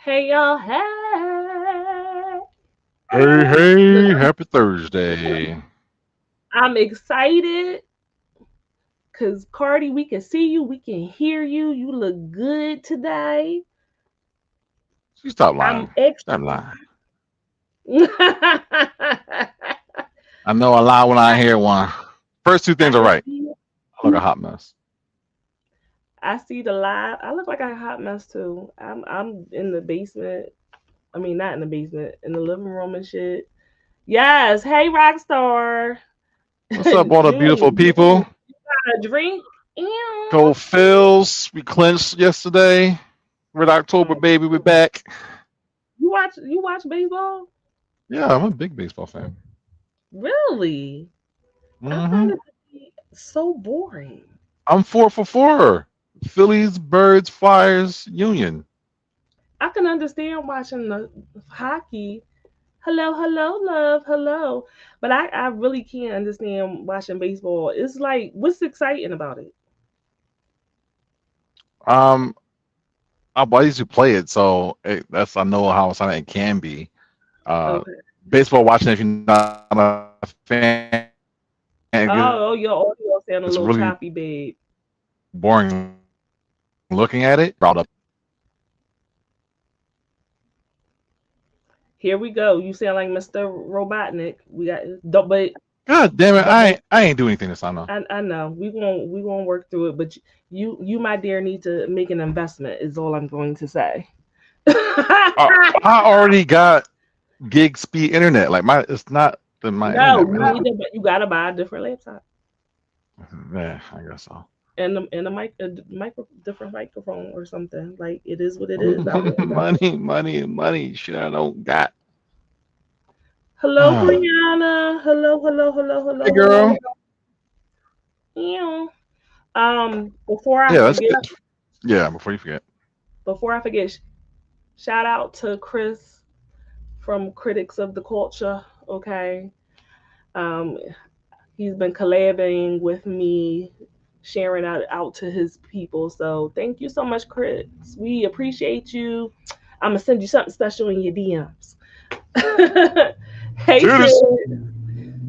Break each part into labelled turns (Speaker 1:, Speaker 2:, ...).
Speaker 1: Hey y'all, hey.
Speaker 2: Hey, happy Thursday.
Speaker 1: I'm excited because Cardi, we can see you, we can hear you. You look good today.
Speaker 2: You stop
Speaker 1: I'm
Speaker 2: lying.
Speaker 1: extra.
Speaker 2: Stop lying. I know a lie when I hear one. First two things are
Speaker 1: I
Speaker 2: right.
Speaker 1: see,
Speaker 2: I look a hot mess.
Speaker 1: I see the live. I look like a hot mess too. I'm in the basement. I mean, not in the basement, in the living room and shit. Yes. Hey, Rockstar.
Speaker 2: What's up, all the beautiful
Speaker 1: Junior,
Speaker 2: people?
Speaker 1: got a drink?
Speaker 2: Go
Speaker 1: Ew.
Speaker 2: Phils. We clinched yesterday. Red October,
Speaker 1: Oh,
Speaker 2: baby. We're back.
Speaker 1: you watch baseball?
Speaker 2: Yeah, I'm a big baseball fan.
Speaker 1: Really? I
Speaker 2: hmm
Speaker 1: find it to be so boring.
Speaker 2: I'm 4 for 4. Phillies, Birds, Flyers, Union.
Speaker 1: I can understand watching the hockey. Hello, hello, love, hello. But I really can't understand watching baseball. It's like, what's exciting about it?
Speaker 2: Um, I used to play it, so that's I know how exciting it can be. Uh,
Speaker 1: Okay.
Speaker 2: Baseball watching if you're not a fan, it's really
Speaker 1: Oh, your audio sound a little
Speaker 2: boring
Speaker 1: choppy, babe.
Speaker 2: looking at it. Brought up.
Speaker 1: Here we go. You sound like Mr. Robotnik. We got, don't,
Speaker 2: God damn it!
Speaker 1: but
Speaker 2: I ain't doing anything this time though.
Speaker 1: I know we won't work through it. But you my dear need to make an investment. Is all I'm going to say.
Speaker 2: I already got gig speed internet. Like it's not my
Speaker 1: No,
Speaker 2: internet
Speaker 1: you
Speaker 2: right
Speaker 1: need
Speaker 2: now.
Speaker 1: to. You gotta buy a different laptop
Speaker 2: Yeah, I guess so.
Speaker 1: and a different microphone or something. Like it is what it is. I wouldn't mess with.
Speaker 2: money. Shit, I don't got.
Speaker 1: Hello,
Speaker 2: Hey,
Speaker 1: Brianna. Hello, hello, hello, hello, hello.
Speaker 2: girl.
Speaker 1: Ew. Before I
Speaker 2: Yeah, that's
Speaker 1: forget,
Speaker 2: good. Yeah, before you forget.
Speaker 1: before I forget, shout out to Chris from Critics of the Culture. Okay. Um, he's been collabing with me, sharing out to his people. So thank you so much, Chris. We appreciate you. I'm gonna send you something special in your DMs. Hey sis.
Speaker 2: Judas.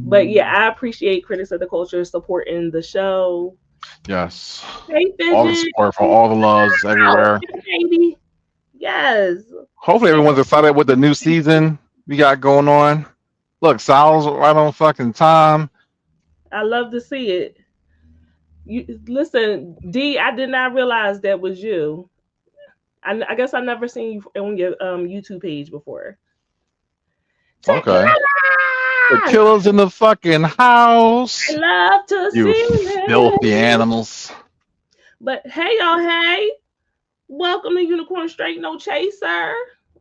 Speaker 1: But yeah, I appreciate Critics of the Culture supporting the show.
Speaker 2: Yes.
Speaker 1: Hey
Speaker 2: All the
Speaker 1: Fidget.
Speaker 2: support for all the loves
Speaker 1: Wow,
Speaker 2: everywhere.
Speaker 1: baby. Yes.
Speaker 2: Hopefully everyone's excited with the new season we got going on. Look, Sal's right on fucking time.
Speaker 1: I love to see it. You listen, D. I did not realize that was you. I guess I never seen you on your YouTube page before.
Speaker 2: Okay. The
Speaker 1: Tequila!
Speaker 2: killer's in the fucking
Speaker 1: I
Speaker 2: house.
Speaker 1: love to
Speaker 2: You
Speaker 1: see
Speaker 2: filthy
Speaker 1: it.
Speaker 2: animals.
Speaker 1: But hey, y'all, hey, welcome to Unicorn Straight No Chaser.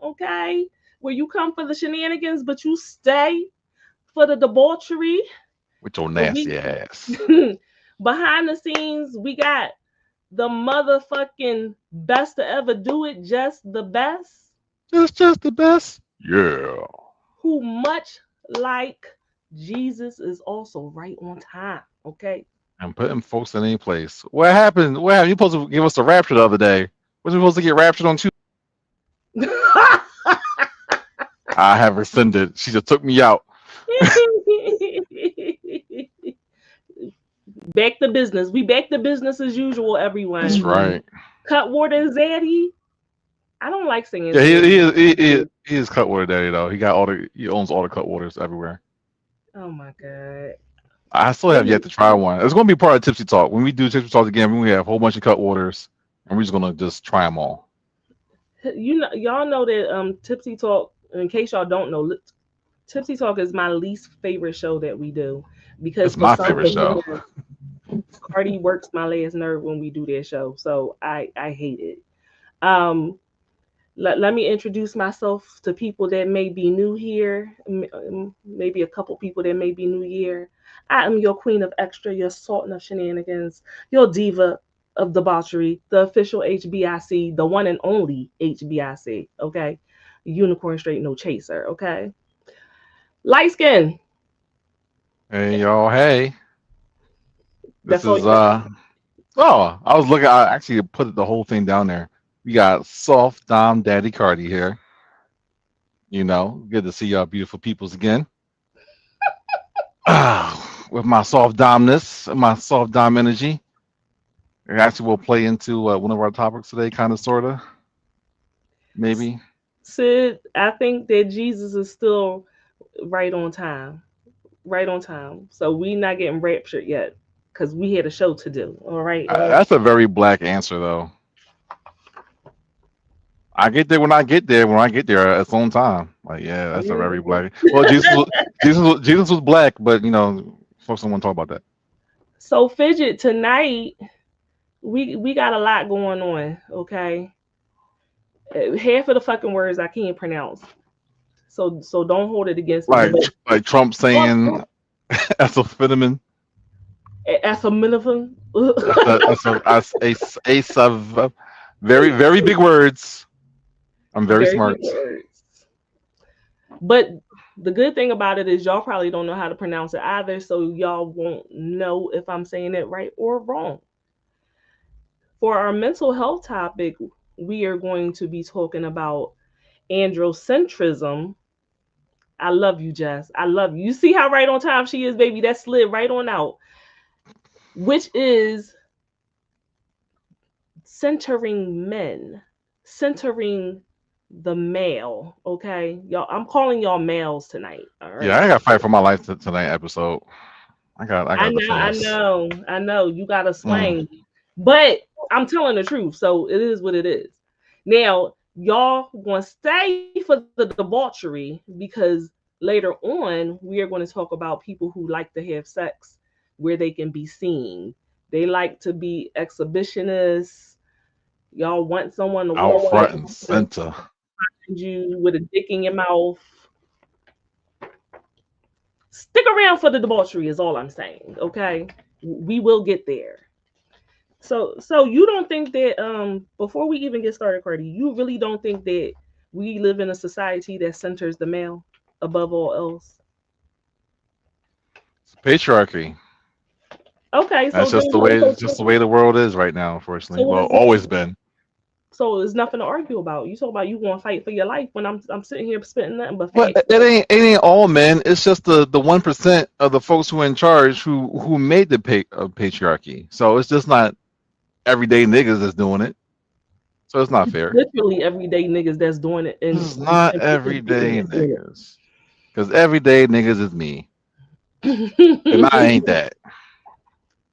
Speaker 1: Okay, where you come for the shenanigans, but you stay for the debauchery.
Speaker 2: With your
Speaker 1: But we
Speaker 2: nasty ass.
Speaker 1: behind the scenes, we got the motherfucking best to ever do it, just the best,
Speaker 2: It's just the best. Yeah.
Speaker 1: who much like Jesus is also right on time. Okay.
Speaker 2: And putting folks in any place. What happened? What happened? You supposed to give us the rapture the other day. Was we supposed to get raptured on Tuesday? I have rescinded. She just took me out.
Speaker 1: Back to business. We back to business as usual,
Speaker 2: That's
Speaker 1: everyone.
Speaker 2: right.
Speaker 1: Cutwater and Zaddy. I don't like singing
Speaker 2: Yeah,
Speaker 1: Zaddy.
Speaker 2: he is Cutwater Daddy though. He owns all the Cutwaters everywhere.
Speaker 1: Oh my god.
Speaker 2: I still
Speaker 1: What
Speaker 2: have yet
Speaker 1: you
Speaker 2: to try one. It's going to be part of Tipsy Talk. When we do Tipsy Talk again, we have a whole bunch of Cutwaters, and we're just going to just try them all.
Speaker 1: y'all know that Tipsy Talk, in case y'all don't know, Tipsy Talk is my least favorite show that we do because
Speaker 2: It's
Speaker 1: for
Speaker 2: my
Speaker 1: some
Speaker 2: favorite show.
Speaker 1: reason Cardi works my last nerve when we do their show. So I hate it. Um Let me introduce myself to people that may be new here, maybe a couple people that may be new here. I am your queen of extra, your sultan of shenanigans, your diva of debauchery, the official HBIC, the one and only HBIC, okay? Unicorn straight, no chaser, okay? Light skin.
Speaker 2: Hey y'all, hey. This
Speaker 1: That's all
Speaker 2: is
Speaker 1: you got.
Speaker 2: oh, I was looking. I actually put the whole thing down there. We got soft Dom Daddy Cardi here. Good to see y'all beautiful peoples again. With my soft domness and my soft dom energy. It actually will play into one of our topics today, kind of, sort of, maybe.
Speaker 1: Sid, I think that Jesus is still right on time. Right on time. So we not getting raptured yet because we had a show to do. All right.
Speaker 2: That's a very black answer, though. I get there when I get there. When I get there, at its own time. Like, yeah, that's a very black. Well, Jesus was black, but folks don't want to talk about that.
Speaker 1: So fidget tonight, we got a lot going on. Okay, half of the fucking words I can't pronounce. So don't hold it against me.
Speaker 2: Like Trump saying, "That's a phenomenon."
Speaker 1: As a minimum.
Speaker 2: That's a very very big words. I'm very
Speaker 1: Very
Speaker 2: smart.
Speaker 1: big words. But the good thing about it is y'all probably don't know how to pronounce it either, so y'all won't know if I'm saying it right or wrong. For our mental health topic, we are going to be talking about androcentrism. I love you, Jess. I love you. You see how right on time she is, baby? That slid right on out. Which is centering men, centering the male. Okay, y'all. I'm calling y'all males tonight. All
Speaker 2: Yeah,
Speaker 1: right.
Speaker 2: I got to fight for my life tonight episode. I got
Speaker 1: I
Speaker 2: defense.
Speaker 1: know, I know. You got to
Speaker 2: Mm.
Speaker 1: swing, but I'm telling the truth, so it is what it is. Now, y'all want to stay for the debauchery because later on we are going to talk about people who like to have sex where they can be seen. They like to be exhibitionists. Y'all want someone to
Speaker 2: Out
Speaker 1: walk
Speaker 2: front and center.
Speaker 1: behind you with a dick in your mouth. Stick around for the debauchery is all I'm saying. Okay, we will get there. So you don't think that before we even get started, Cardi, you really don't think that we live in a society that centers the male above all else?
Speaker 2: It's patriarchy.
Speaker 1: Okay,
Speaker 2: That's just the way. It's just the way the world is right now. Unfortunately,
Speaker 1: so what
Speaker 2: well,
Speaker 1: is it?
Speaker 2: always been.
Speaker 1: So there's nothing to argue about. You talk about you want to fight for your life when I'm sitting here spitting nothing but
Speaker 2: Well,
Speaker 1: facts.
Speaker 2: it ain't all men. It's just the 1% of the folks who are in charge who made the patriarchy. So it's just not everyday niggas that's doing it. So it's not fair.
Speaker 1: Literally everyday niggas that's doing it
Speaker 2: It's not
Speaker 1: and
Speaker 2: everyday niggas. Because everyday niggas is me. And I ain't that.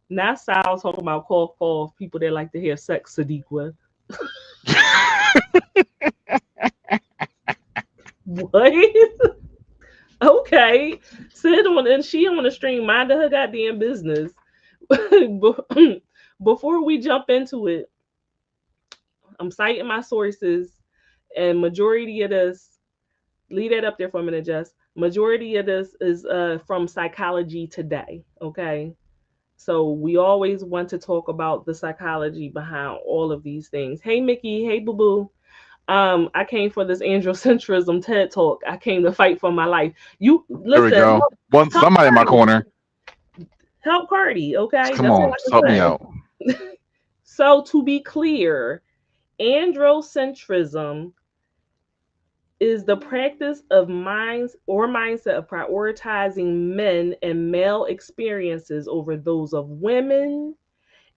Speaker 1: Now Sal talking about call people that like to hear sex Sadiqa. What? Okay. Sid on and she on the stream minding her goddamn business. Before we jump into it, I'm citing my sources, and majority of this, leave that up there for a minute, Jess. Majority of this is from Psychology Today. Okay. So we always want to talk about the psychology behind all of these things. Hey Mickey, hey Boo Boo. I came for this androcentrism TED talk. I came to fight for my life. You
Speaker 2: There we
Speaker 1: listen,
Speaker 2: go.
Speaker 1: help
Speaker 2: Somebody in my
Speaker 1: Cardi.
Speaker 2: corner.
Speaker 1: Help Cardi, okay?
Speaker 2: Come
Speaker 1: That's all
Speaker 2: on,
Speaker 1: I
Speaker 2: just
Speaker 1: can
Speaker 2: help me
Speaker 1: say.
Speaker 2: out.
Speaker 1: So to be clear, androcentrism is the practice of minds or mindset of prioritizing men and male experiences over those of women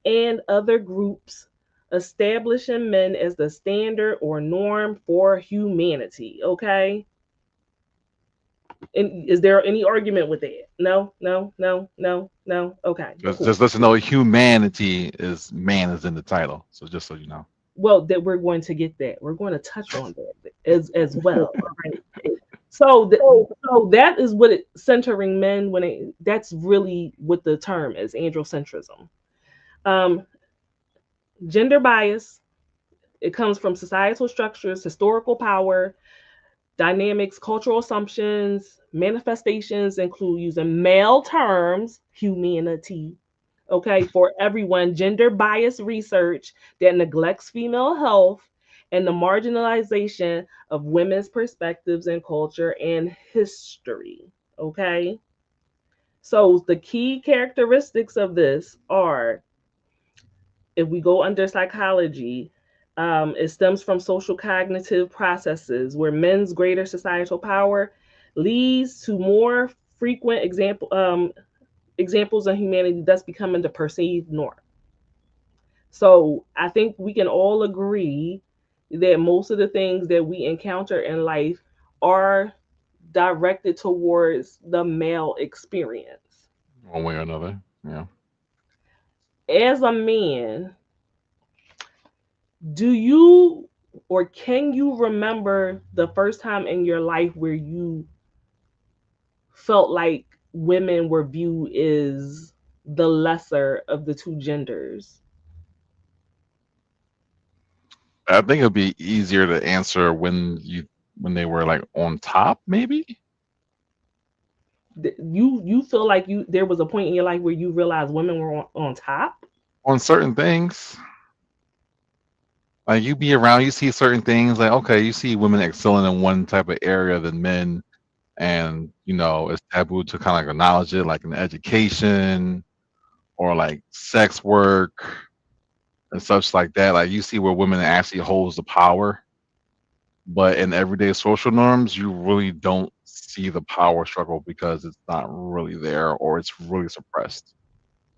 Speaker 1: and other groups, establishing men as the standard or norm for humanity. Okay. And is there any argument with that? No, no, no, no, no. Okay, cool.
Speaker 2: Just let you know humanity is man is in the title. So just so you know.
Speaker 1: Well, that we're going to get that. We're going to touch on that as well. All right. So that is what it centering men when that's really what the term is androcentrism. Um, Gender bias, It comes from societal structures, historical power, dynamics, cultural assumptions, manifestations include using male terms, humanity, okay, for everyone, gender bias research that neglects female health, and the marginalization of women's perspectives in culture and history, okay? So the key characteristics of this are, if we go under psychology, it stems from social cognitive processes where men's greater societal power leads to more frequent examples of humanity thus becoming the perceived norm. So I think we can all agree that most of the things that we encounter in life are directed towards the male experience.
Speaker 2: one way or another. Yeah.
Speaker 1: As a man, do you or can you remember the first time in your life where you felt like women were viewed as the lesser of the two genders?
Speaker 2: I think it'd be easier to answer when they were like on top, maybe
Speaker 1: You feel like you there was a point in your life where you realized women were on top?
Speaker 2: on certain things. Like you be around, you see certain things. Like okay, you see women excelling in one type of area than men, and it's taboo to kind of like acknowledge it, like in education or like sex work and such like that. Like you see where women actually holds the power, but in everyday social norms, you really don't see the power struggle because it's not really there or it's really suppressed,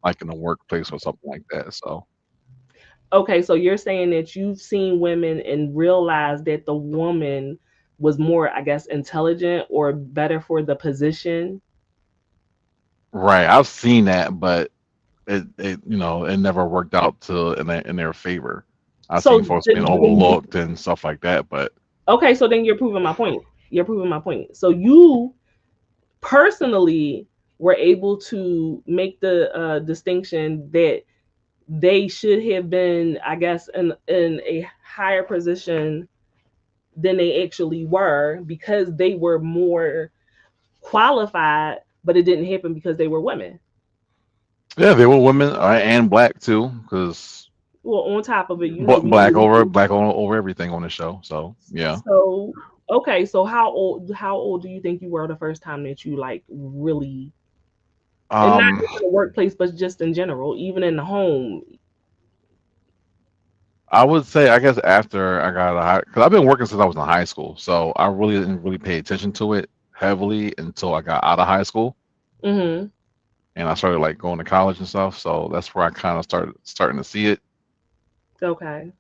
Speaker 2: like in the workplace or something like that. So
Speaker 1: Okay, so you're saying that you've seen women and realized that the woman was more, I guess, intelligent or better for the position.
Speaker 2: right, I've seen that, but it never worked out to in their favor. I've seen
Speaker 1: So
Speaker 2: folks being
Speaker 1: then you,
Speaker 2: overlooked and stuff like that, but
Speaker 1: okay, so then you're proving my point. You're proving my point. So you personally were able to make the distinction that they should have been, I guess, in a higher position than they actually were because they were more qualified, but it didn't happen because they were women.
Speaker 2: yeah, they were women and black too, because
Speaker 1: Well, on top of it, we
Speaker 2: black over everything on the show. So yeah,
Speaker 1: so okay. So how old do you think you were the first time that you like really, and not
Speaker 2: um,
Speaker 1: just in the workplace, but just in general, even in the home?
Speaker 2: I would say I guess after I got out of high, because I've been working since I was in high school, so I really didn't really pay attention to it heavily until I got out of high school
Speaker 1: Mm-hmm.
Speaker 2: and I started like going to college and stuff. So that's where I kind of starting to see it,
Speaker 1: Okay.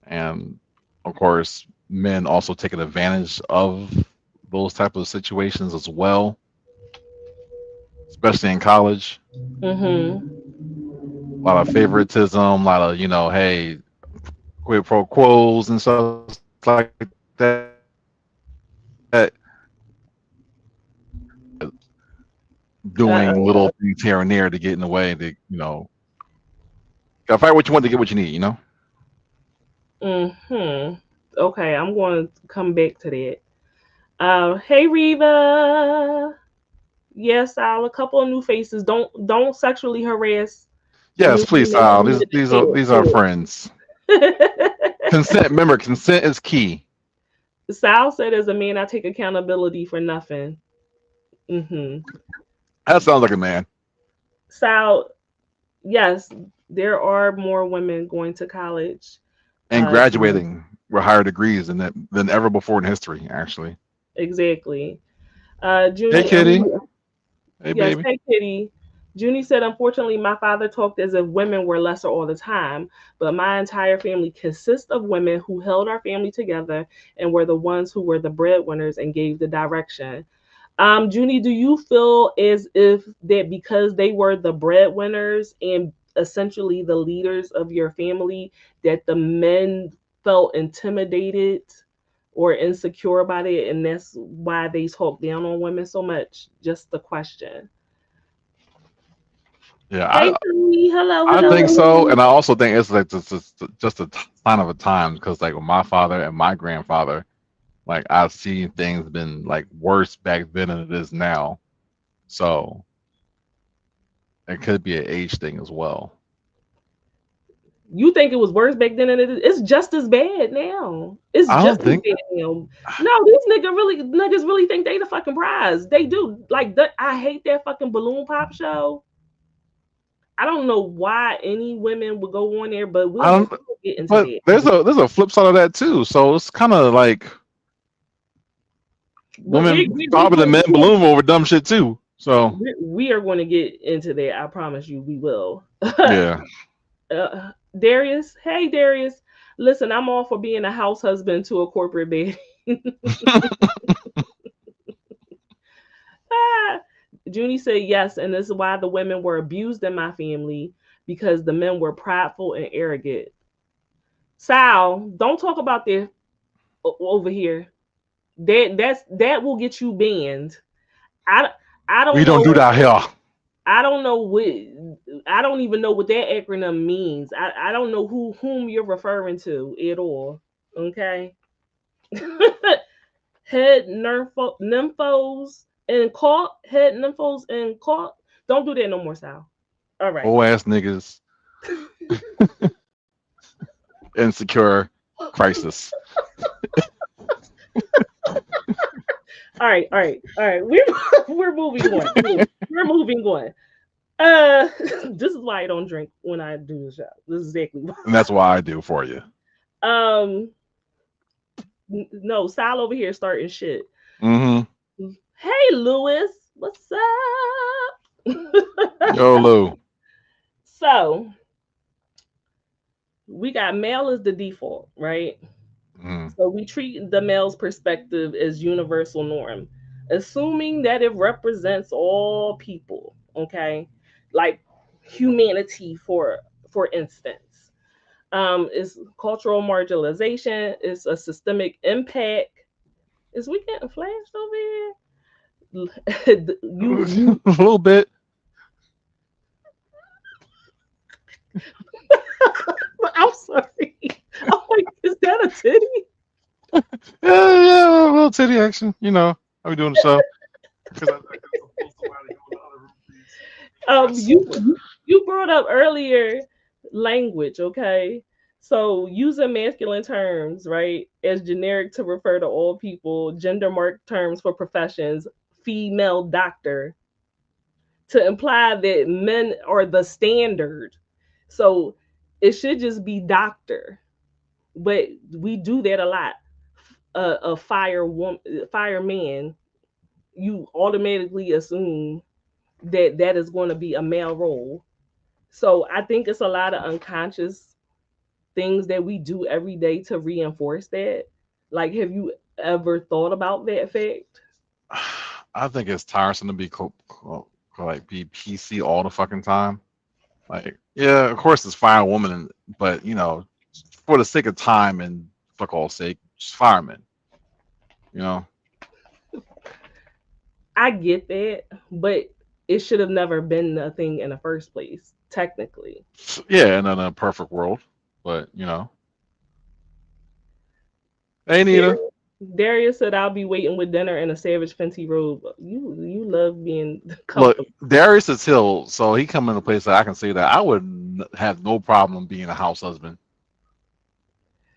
Speaker 2: and of course, men also taking advantage of those type of situations as well, especially in college.
Speaker 1: Mm-hmm.
Speaker 2: A lot of favoritism, a lot of hey, quid pro quos and stuff like that. Doing little things here and there to get in the way. Gotta fight what you want to get what you need.
Speaker 1: Mm-hmm. Okay, I'm going to come back to that. Hey Reva. Yes, Al, a couple of new faces. Don't sexually harass the
Speaker 2: Yes,
Speaker 1: new
Speaker 2: please,
Speaker 1: female
Speaker 2: Sal.
Speaker 1: in
Speaker 2: These are friends.
Speaker 1: the chat.
Speaker 2: Consent. Remember, consent is key.
Speaker 1: Sal said, "As a man, I take accountability for nothing." Hmm.
Speaker 2: That sounds like a man.
Speaker 1: Sal, yes, there are more women going to college.
Speaker 2: And
Speaker 1: Junie.
Speaker 2: graduating with higher degrees than ever before in history, actually.
Speaker 1: Exactly.
Speaker 2: Hey,
Speaker 1: Junie,
Speaker 2: Kitty. Hey,
Speaker 1: yes,
Speaker 2: baby.
Speaker 1: hey Kitty. Junie said, unfortunately, my father talked as if women were lesser all the time, but my entire family consists of women who held our family together and were the ones who were the breadwinners and gave the direction. Junie, do you feel as if that because they were the breadwinners and essentially the leaders of your family, that the men felt intimidated or insecure about it, and that's why they talk down on women so much? Just the question.
Speaker 2: Yeah,
Speaker 1: Hey, Tony. Hello,
Speaker 2: I think
Speaker 1: hello.
Speaker 2: so, and I also think it's like just a sign of a time because like with my father and my grandfather, like I've seen things been like worse back then than it is now. So it could be an age thing as well.
Speaker 1: You think it was worse back then than it is? It's just as bad now. It's
Speaker 2: I
Speaker 1: just
Speaker 2: don't
Speaker 1: as
Speaker 2: think.
Speaker 1: bad now. No, these niggas really think they the fucking prize. They do. Like that. I hate that fucking balloon pop show. I don't know why any women would go on there, but
Speaker 2: I don't.
Speaker 1: we'll get into
Speaker 2: But
Speaker 1: that.
Speaker 2: there's a flip side of that too. So it's kind of like
Speaker 1: But we
Speaker 2: women
Speaker 1: we we
Speaker 2: robbing the men
Speaker 1: we,
Speaker 2: balloon over dumb shit too. So
Speaker 1: we are going to get into that. I promise you, we will.
Speaker 2: yeah.
Speaker 1: Darius, hey Darius, listen, I'm all for being a house husband to a corporate baby. Ah, Junie said yes, and this is why the women were abused in my family because the men were prideful and arrogant. Sal, don't talk about this over here. That will get you banned. I I
Speaker 2: We
Speaker 1: don't
Speaker 2: don't do
Speaker 1: know.
Speaker 2: that here.
Speaker 1: I don't know what I don't even know what that acronym means. I don't know whom you're referring to at all. Okay. Nymphos and caught head nymphos and caught. Don't do that no more, Sal. All right.
Speaker 2: Whole ass niggas, insecure, crisis.
Speaker 1: All right. We're moving on. We're moving on. This is why I don't drink when I do the show. This is exactly why.
Speaker 2: And that's why I do for you.
Speaker 1: Um, no, Sal over here starting shit.
Speaker 2: Mm-hmm.
Speaker 1: Hey, Lewis, what's up?
Speaker 2: Yo, Lou.
Speaker 1: So we got male as the default, right?
Speaker 2: Mm.
Speaker 1: So we treat the male's perspective as universal norm, assuming that it represents all people, okay? Like humanity for instance. It's cultural marginalization, it's a systemic impact. Is we getting flashed over here? You
Speaker 2: A little bit.
Speaker 1: I'm sorry. I'm like, is that a titty?
Speaker 2: Yeah, yeah, a little titty action. You know, I'll be doing the show. Because I can pull somebody go in the other room, please.
Speaker 1: Um,
Speaker 2: Yes.
Speaker 1: you brought up earlier language, okay? So using masculine terms, right, as generic to refer to all people, gender marked terms for professions, female doctor, to imply that men are the standard. So it should just be doctor, but we do that a lot. A fireman, you automatically assume that that is going to be a male role. So I think it's a lot of unconscious things that we do every day to reinforce that. Like, have you ever thought about that fact?
Speaker 2: I think it's tiresome to be like be PC all the fucking time. Like, yeah, of course it's fire woman, but you know, for the sake of time and fuck all sake, just firemen. You know.
Speaker 1: I get that, but it should have never been a thing in the first place, technically.
Speaker 2: Yeah, in a perfect world, but you know, hey Nita.
Speaker 1: Dar- Darius said, "I'll be waiting with dinner in a Savage Fenty robe." You love being
Speaker 2: Look,
Speaker 1: comfortable.
Speaker 2: Darius is Hill, so he come in a place that I can say that I would have no problem being a house husband.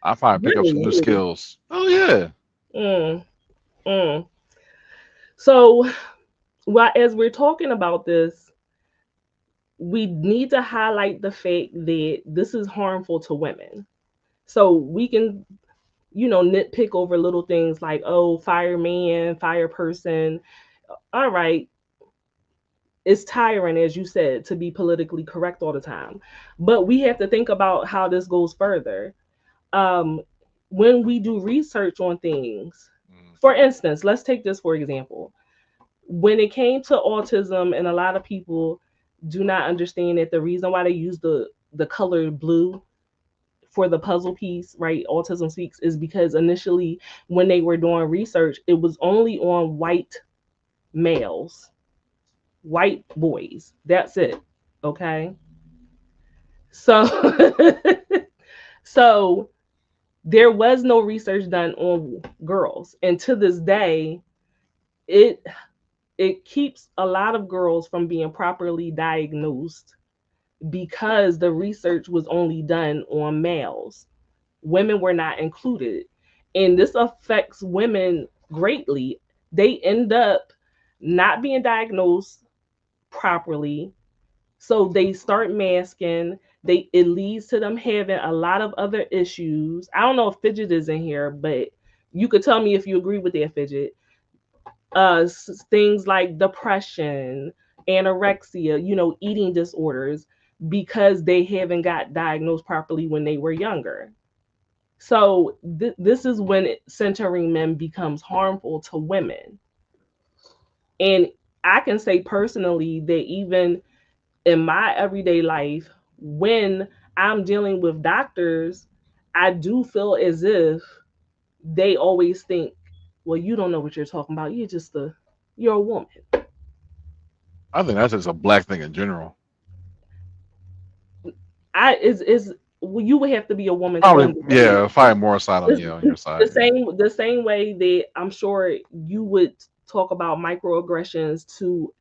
Speaker 2: I probably pick up some new
Speaker 1: Really?
Speaker 2: skills. Oh yeah.
Speaker 1: Mm, mm. So, while as we're talking about this, we need to highlight the fact that this is harmful to women. So we can, nitpick over little things like, oh, fireman, fire person. All right, it's tiring, as you said, to be politically correct all the time. But we have to think about how this goes further. Um, when we do research on things,
Speaker 2: Mm.
Speaker 1: for instance, let's take this for example. When it came to autism, and a lot of people do not understand that the reason why they use the color blue for the puzzle piece, right? Autism Speaks, is because initially when they were doing research, it was only on white males, white boys. That's it. Okay. So so there was no research done on girls. And to this day, it it keeps a lot of girls from being properly diagnosed because the research was only done on males. Women were not included. And this affects women greatly. They end up not being diagnosed properly. So they start masking. It leads to them having a lot of other issues. I don't know if fidget is in here, but you could tell me if you agree with that, fidget. Things like depression, anorexia, eating disorders, because they haven't got diagnosed properly when they were younger. So this is when centering men becomes harmful to women. And I can say personally that even in my everyday life, when I'm dealing with doctors, I do feel as if they always think, well, you don't know what you're talking about. You're a woman.
Speaker 2: I think that's just a black thing in general.
Speaker 1: I is well, you would have to be a woman to
Speaker 2: Probably,
Speaker 1: understand.
Speaker 2: yeah, probably more side on
Speaker 1: It's
Speaker 2: you on your
Speaker 1: the
Speaker 2: side. Yeah,
Speaker 1: same way that I'm sure you would talk about microaggressions to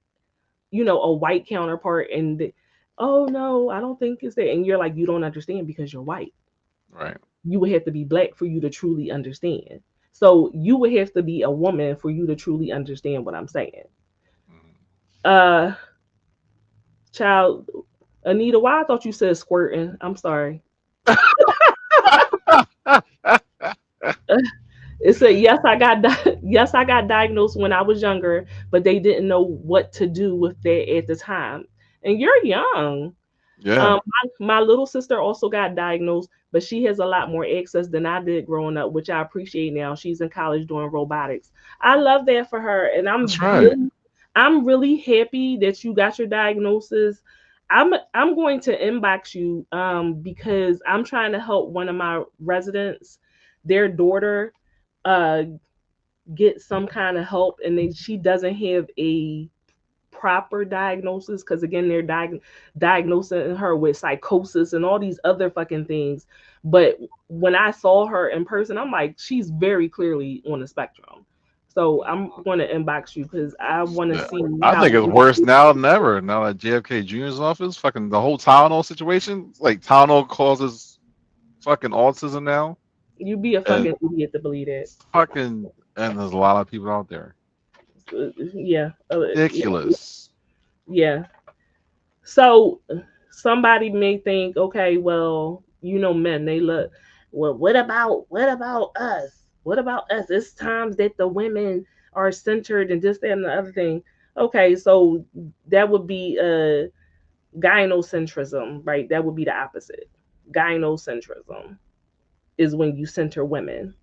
Speaker 1: a white counterpart, and oh no, I don't think it's that, and you're like, you don't understand because you're white.
Speaker 2: right.
Speaker 1: You would have to be black for you to truly understand. So you would have to be a woman for you to truly understand what I'm saying.
Speaker 2: Mhm.
Speaker 1: Uh, child, Anita, why I thought you said squirting? I'm sorry. It said yes, yes, I got diagnosed when I was younger, but they didn't know what to do with that at the time. And you're young.
Speaker 2: Yeah,
Speaker 1: My little sister also got diagnosed, but she has a lot more access than I did growing up, which I appreciate now. She's in college doing robotics. I love that for her, and
Speaker 2: that's right.
Speaker 1: I'm really happy that you got your diagnosis. I'm going to inbox you because I'm trying to help one of my residents, their daughter, uh get some kind of help, and she doesn't have a proper diagnosis, because again they're diagnosing her with psychosis and all these other fucking things. But when I saw her in person, I'm like, she's very clearly on the spectrum. So I'm going to inbox you because I want to
Speaker 2: Yeah,
Speaker 1: see
Speaker 2: I
Speaker 1: how
Speaker 2: think it's worse now than ever. Now that JFK Jr.'s office, fucking the whole Tylenol situation, like Tylenol causes fucking autism now,
Speaker 1: you be a
Speaker 2: and
Speaker 1: fucking idiot to believe that.
Speaker 2: fucking, and there's a lot of people out there.
Speaker 1: Yeah, yeah,
Speaker 2: Ridiculous.
Speaker 1: yeah. So somebody may think, okay, well, men, they look, well, what about us? What about us? It's times that the women are centered and this, that, and the other thing. Okay, so that would be gynocentrism, right? That would be the opposite. Gynocentrism is when you center women.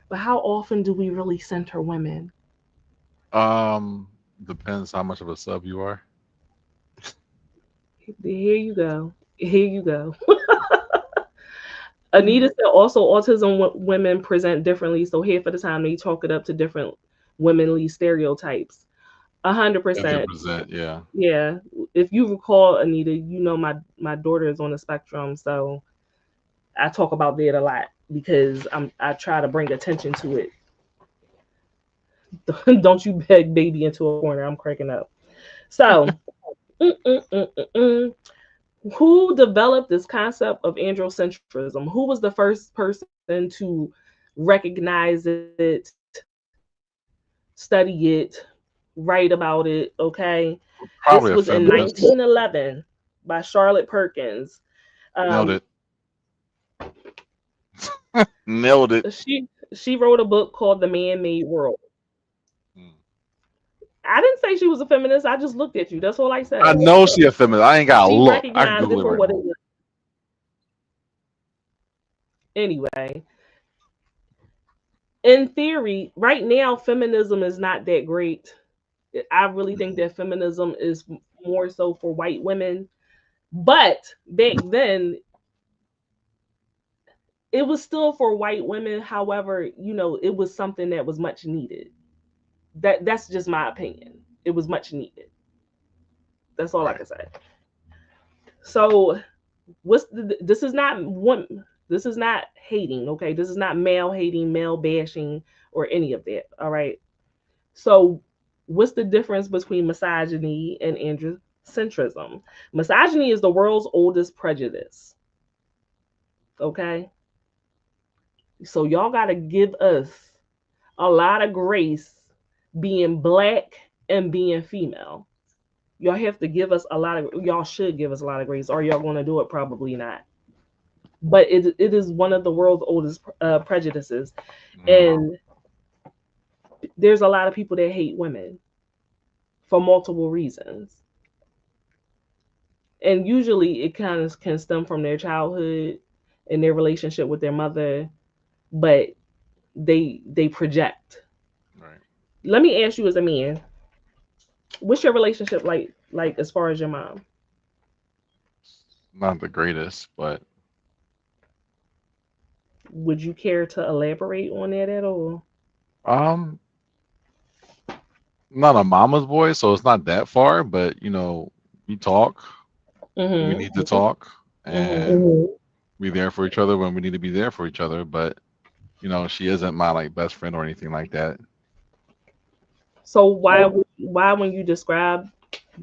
Speaker 1: But how often do we really center women?
Speaker 2: Um, Depends how much of a sub you are.
Speaker 1: Here you go. Here you go. Anita said also autism women present differently, so half of the time they chalk it up to different womanly stereotypes. 100%.
Speaker 2: 100%. Yeah.
Speaker 1: Yeah. If you recall, Anita, my daughter is on the spectrum, so I talk about that a lot because I try to bring attention to it. Don't you beg baby into a corner. I'm cracking up. So, mm, mm, mm, mm, mm. Who developed this concept of androcentrism? Who was the first person to recognize it, study it, write about it? Okay. This was in
Speaker 2: Probably a feminist.
Speaker 1: 1911 by Charlotte Perkins.
Speaker 2: Nailed
Speaker 1: Um,
Speaker 2: it. Nailed it.
Speaker 1: she wrote a book called The Man-Made World.
Speaker 2: Mm.
Speaker 1: I didn't say she was a feminist. I just looked at you. That's all I
Speaker 2: I
Speaker 1: said.
Speaker 2: know she a feminist. I ain't got to
Speaker 1: She
Speaker 2: look. I can
Speaker 1: recognized
Speaker 2: Google
Speaker 1: it
Speaker 2: it
Speaker 1: for
Speaker 2: right
Speaker 1: what it
Speaker 2: now.
Speaker 1: was. Anyway, in theory, right now, feminism is not that great. I really think
Speaker 2: Mhm.
Speaker 1: that feminism is more so for white women. But back then, it was still for white women. However, it was something that was much needed. That's just my opinion. It was much needed. That's all I
Speaker 2: Right.
Speaker 1: can say. So this is not one, this is not hating, okay? This is not male hating, male bashing, or any of that. All right. So what's the difference between misogyny and androcentrism? Misogyny is the world's oldest prejudice. Okay. So y'all gotta give us a lot of grace being black and being female. Y'all have to give us a lot of, y'all should give us a lot of grace, or y'all gonna do it? Probably not. But it is one of the world's oldest prejudices.
Speaker 2: Mm.
Speaker 1: And there's a lot of people that hate women for multiple reasons. And usually it kind of can stem from their childhood and their relationship with their mother, but they project.
Speaker 2: Right.
Speaker 1: Let me ask you as a man, what's your relationship like as far as your mom?
Speaker 2: Not the greatest, but
Speaker 1: Would you care to elaborate on that at all?
Speaker 2: um, not a mama's boy, so it's not that far. But we talk when we
Speaker 1: Mhm.
Speaker 2: need to talk,
Speaker 1: Mhm.
Speaker 2: and we there for each other when we need to be there for each other. But she isn't my like best friend or anything like that.
Speaker 1: So why when you describe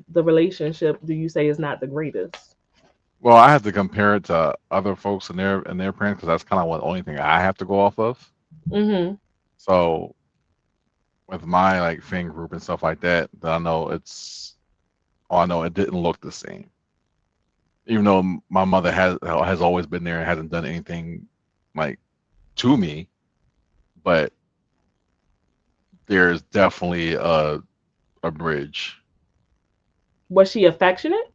Speaker 1: the relationship do you say it's not the greatest?
Speaker 2: Well, I have to compare it to other folks and their parents because that's kind of the only thing I have to go off of.
Speaker 1: Mhm.
Speaker 2: So with my like friend group and stuff like that, that I know I know it didn't look the same. Even though my mother has always been there and hasn't done anything like to me, but there's definitely a bridge.
Speaker 1: Was she affectionate?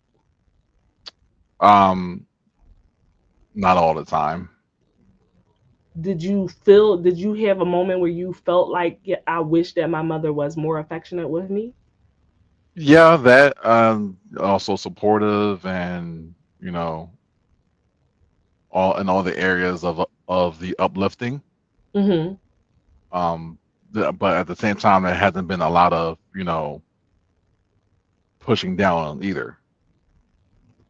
Speaker 2: Um, not all the time.
Speaker 1: Did you have a moment where you felt like, yeah, I wish that my mother was more affectionate with me?
Speaker 2: Yeah, that also supportive and all the areas of the uplifting.
Speaker 1: Mhm.
Speaker 2: Um, but at the same time, there hasn't been a lot of pushing down on either.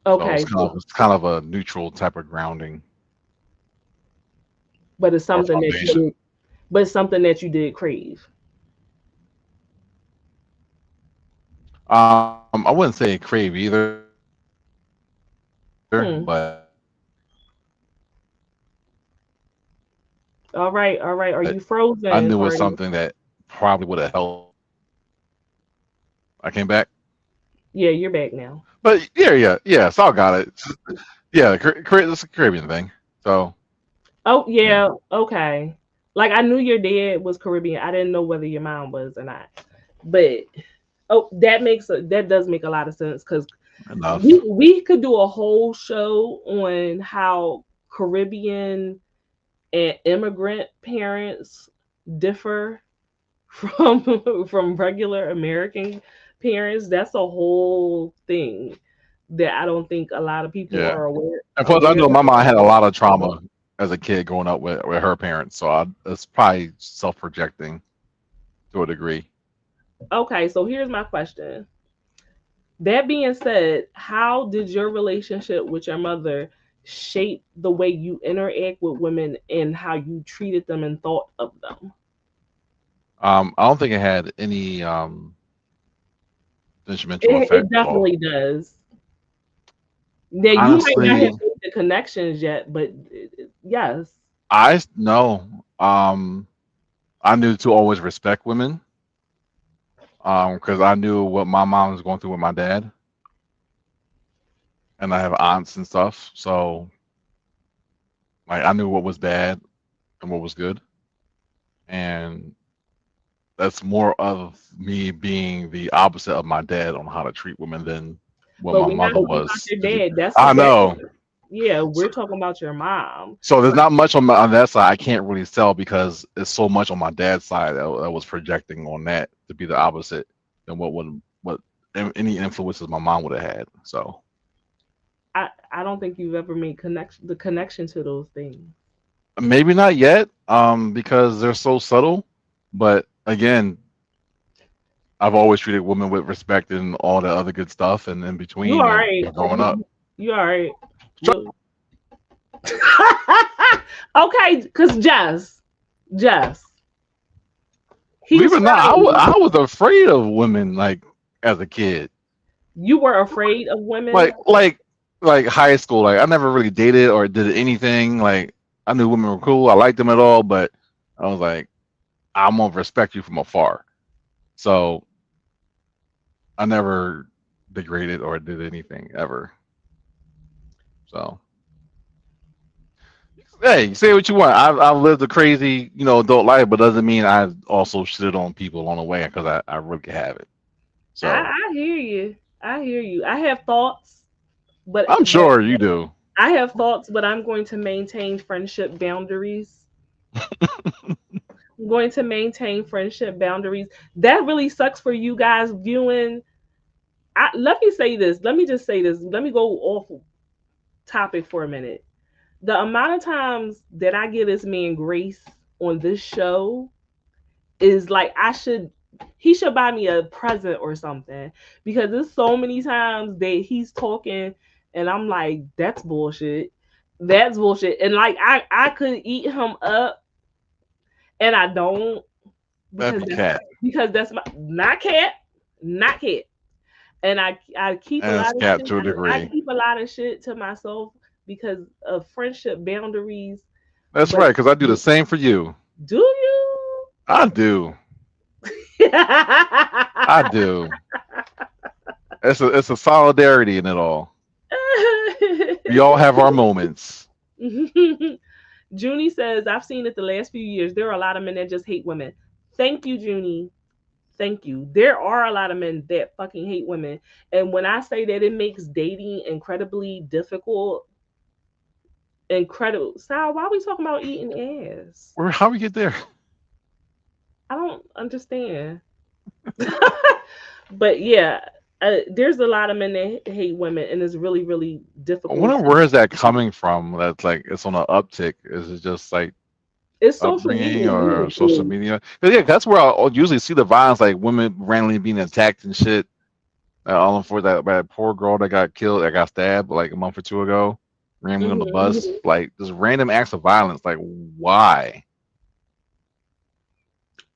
Speaker 2: So
Speaker 1: Okay.
Speaker 2: it's kind of a neutral type of grounding
Speaker 1: But it's
Speaker 2: or
Speaker 1: something that you
Speaker 2: foundation.
Speaker 1: did, but it's something that you did crave.
Speaker 2: I wouldn't say crave either, but
Speaker 1: Hmm. All right, all right. Are you
Speaker 2: I
Speaker 1: frozen,
Speaker 2: knew it was
Speaker 1: party?
Speaker 2: something that probably would have helped. I came back,
Speaker 1: Yeah, you're back now.
Speaker 2: but yeah. So I got it. Yeah, it's a Caribbean thing. So
Speaker 1: Oh
Speaker 2: yeah,
Speaker 1: yeah, okay. Like I knew your dad was Caribbean. I didn't know whether your mom was or not. But oh, that does make a lot of sense because
Speaker 2: enough.
Speaker 1: we could do a whole show on how Caribbean and immigrant parents differ from regular American parents. That's a whole thing that I don't think a lot of people
Speaker 2: Yeah,
Speaker 1: are aware
Speaker 2: and plus I
Speaker 1: aware
Speaker 2: know my mom had a
Speaker 1: of.
Speaker 2: lot of trauma as a kid growing up with her parents, so it's probably self projecting to a degree.
Speaker 1: Okay, so here's my question. That being said, how did your relationship with your mother shape the way you interact with women and how you treated them and thought of them?
Speaker 2: I don't think it had any instrumental
Speaker 1: It
Speaker 2: effect at all.
Speaker 1: definitely does. Now you might not have
Speaker 2: Honestly,
Speaker 1: made the connections yet, but yes.
Speaker 2: I know. I knew to always respect women. Because I knew what my mom was going through with my dad, and I have aunts and stuff. So like I knew what was bad and what was good, and that's more of me being the opposite of my dad on how to treat women than what
Speaker 1: But
Speaker 2: my
Speaker 1: we're not
Speaker 2: mother
Speaker 1: talking about
Speaker 2: was.
Speaker 1: your dad.
Speaker 2: I know.
Speaker 1: Yeah,
Speaker 2: So,
Speaker 1: we're talking about your mom.
Speaker 2: so there's not much on that side. I can't really tell because it's so much on my dad's side that was projecting on that to be the opposite than what any influences my mom would have had. So
Speaker 1: I don't think you've ever made the connection to those things.
Speaker 2: maybe not yet, because they're so subtle. But again, I've always treated women with respect and all the other good stuff, and in
Speaker 1: You
Speaker 2: between,
Speaker 1: all
Speaker 2: and
Speaker 1: right.
Speaker 2: growing up.
Speaker 1: You all right? You okay? Because Jess,
Speaker 2: Believe
Speaker 1: he's
Speaker 2: it or not,
Speaker 1: furry.
Speaker 2: I was afraid of women like as a kid.
Speaker 1: You were afraid of women.
Speaker 2: Like high school. Like I never really dated or did anything. Like I knew women were cool. I liked them at all, but I was like, I'm gonna respect you from afar. So I never degraded or did anything ever. So hey, say what you want. I've lived a crazy, adult life, but doesn't mean I also shitted on people along the way because I really have it.
Speaker 1: I,
Speaker 2: So
Speaker 1: I hear you. I hear you. I have thoughts, but
Speaker 2: I'm sure you do.
Speaker 1: I have thoughts, but I'm going to maintain friendship boundaries. I'm going to maintain friendship boundaries. That really sucks for you guys viewing. Let me say this. Let me just say this. Let me go off topic for a minute. The amount of times that I give this man grace on this show is like he should buy me a present or something, because there's so many times that he's talking and I'm like, that's bullshit. That's bullshit. And like I could eat him up and I don't,
Speaker 2: That'd
Speaker 1: because
Speaker 2: be cat.
Speaker 1: that's my not cat. And I keep a
Speaker 2: And it's
Speaker 1: lot of
Speaker 2: cat
Speaker 1: shit.
Speaker 2: to a
Speaker 1: I
Speaker 2: degree.
Speaker 1: keep a lot of shit to myself because of friendship boundaries.
Speaker 2: That's
Speaker 1: But
Speaker 2: right, because I do the same for you.
Speaker 1: do you?
Speaker 2: I do. I do. It's a solidarity in it all. We all have our moments.
Speaker 1: Junie says, I've seen it the last few years. There are a lot of men that just hate women. Thank you, Junie. Thank you. There are a lot of men that fucking hate women. And when I say that it makes dating incredibly difficult, incredible. Sal, why are we talking about eating ass?
Speaker 2: How we get there?
Speaker 1: I don't understand. But yeah, there's a lot of men that hate women, and it's really, really
Speaker 2: I
Speaker 1: difficult
Speaker 2: wonder
Speaker 1: to.
Speaker 2: where is that coming from? That's like it's on an uptick. Is it just like
Speaker 1: It's social
Speaker 2: upbringing
Speaker 1: media.
Speaker 2: or social media? 'Cause, yeah, that's where I'll usually see the violence, like women randomly being attacked and shit. All for that poor girl that got killed, that got stabbed like a month or two ago, randomly on the
Speaker 1: Hmm.
Speaker 2: bus. Like just random acts of violence. Like why?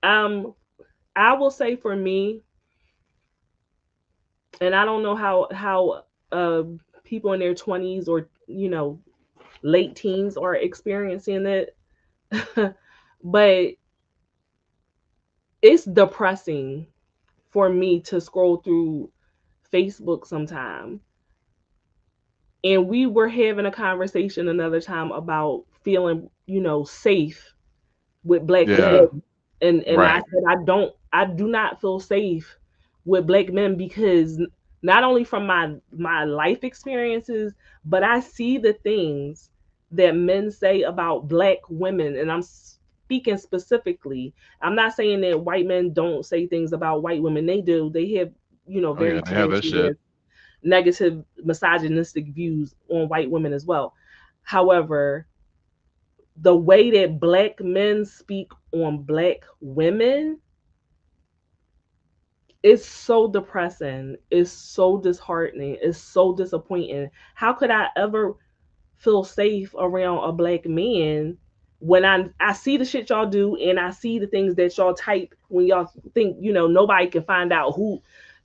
Speaker 1: Um, I will say for me, and I don't know how people in their 20s or late teens are experiencing it, but it's depressing for me to scroll through Facebook sometime. And we were having a conversation another time about feeling, safe with black
Speaker 2: Yeah,
Speaker 1: men. And I
Speaker 2: right.
Speaker 1: said I do not feel safe with black men because not only from my life experiences, but I see the things that men say about black women, and I'm speaking specifically. I'm not saying that white men don't say things about white women. They do. They have,
Speaker 2: Oh yeah,
Speaker 1: very
Speaker 2: they have that
Speaker 1: trashy,
Speaker 2: shit.
Speaker 1: negative, misogynistic views on white women as well. However, the way that black men speak on black women is so depressing. It's so disheartening. It's so disappointing. How could I ever feel safe around a black man when I see the shit y'all do, and I see the things that y'all type when y'all think nobody can find out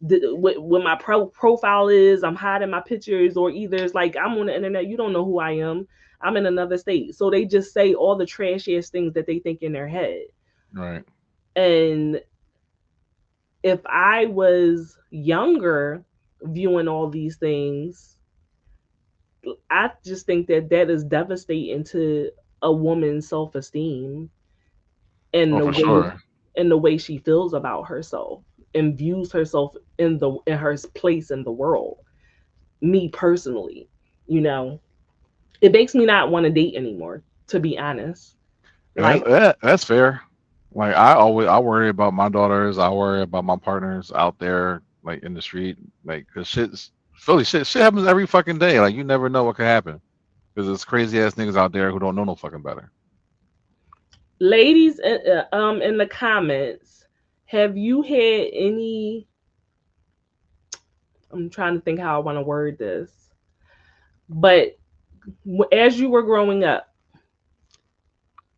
Speaker 1: what my profile is. I'm hiding my pictures, or either it's like I'm on the internet, you don't know who I am. I'm in another state, so they just say all the trash ass things that they think in their head.
Speaker 2: Right.
Speaker 1: And if I was younger viewing all these things, I just think that that is devastating to a woman's self-esteem, and
Speaker 2: Oh,
Speaker 1: the
Speaker 2: for
Speaker 1: way
Speaker 2: sure.
Speaker 1: she feels about herself and views herself in her place in the world. Me personally, you know, it makes me not want to date anymore, to be honest.
Speaker 2: And
Speaker 1: Like,
Speaker 2: that's fair. Like I worry about my daughters. I worry about my partners out there, like in the street, like cause shit happens every fucking day. Like you never know what could happen. Cause there's crazy ass niggas out there who don't know no fucking better.
Speaker 1: ladies, in the comments, have you had any? I'm trying to think how I want to word this. But as you were growing up,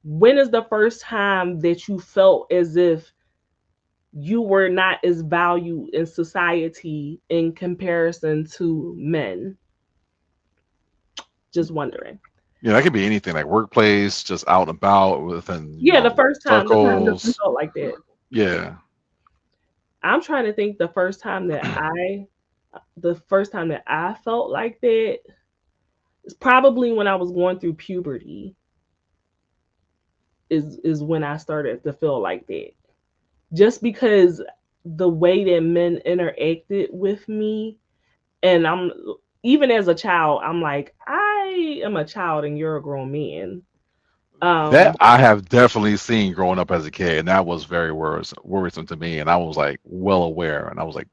Speaker 1: when is the first time that you felt as if you were not as valued in society in comparison to men? Just wondering.
Speaker 2: Yeah, that could be anything like workplace, just out and about within,
Speaker 1: Yeah, the first time you
Speaker 2: circles.
Speaker 1: felt like that.
Speaker 2: Yeah.
Speaker 1: I'm trying to think the first time that I felt like that is probably when I was going through puberty is when I started to feel like that. Just because the way that men interacted with me, and I'm even as a child, I'm like, I am a child and you're a grown man.
Speaker 2: That
Speaker 1: Um,
Speaker 2: I have definitely seen growing up as a kid, and that was very worrisome to me. And I was like well aware, and I was like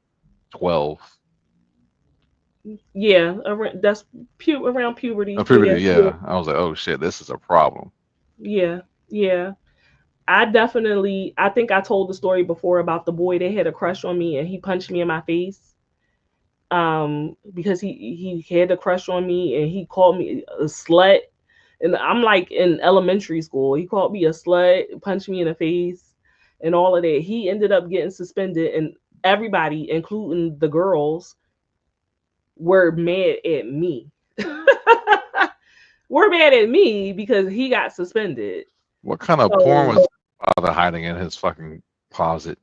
Speaker 2: 12.
Speaker 1: yeah, that's around puberty. So yeah,
Speaker 2: Puberty, yeah. I was like, oh shit, this is a problem.
Speaker 1: yeah, yeah. I think I told the story before about the boy that had a crush on me and he punched me in my face. Because he had a crush on me and he called me a slut. And I'm like in elementary school. He called me a slut, punched me in the face, and all of that. He ended up getting suspended, and everybody, including the girls, were mad at me. Were mad at me because he got suspended.
Speaker 2: What kind of porn
Speaker 1: So
Speaker 2: was father hiding in his fucking closet?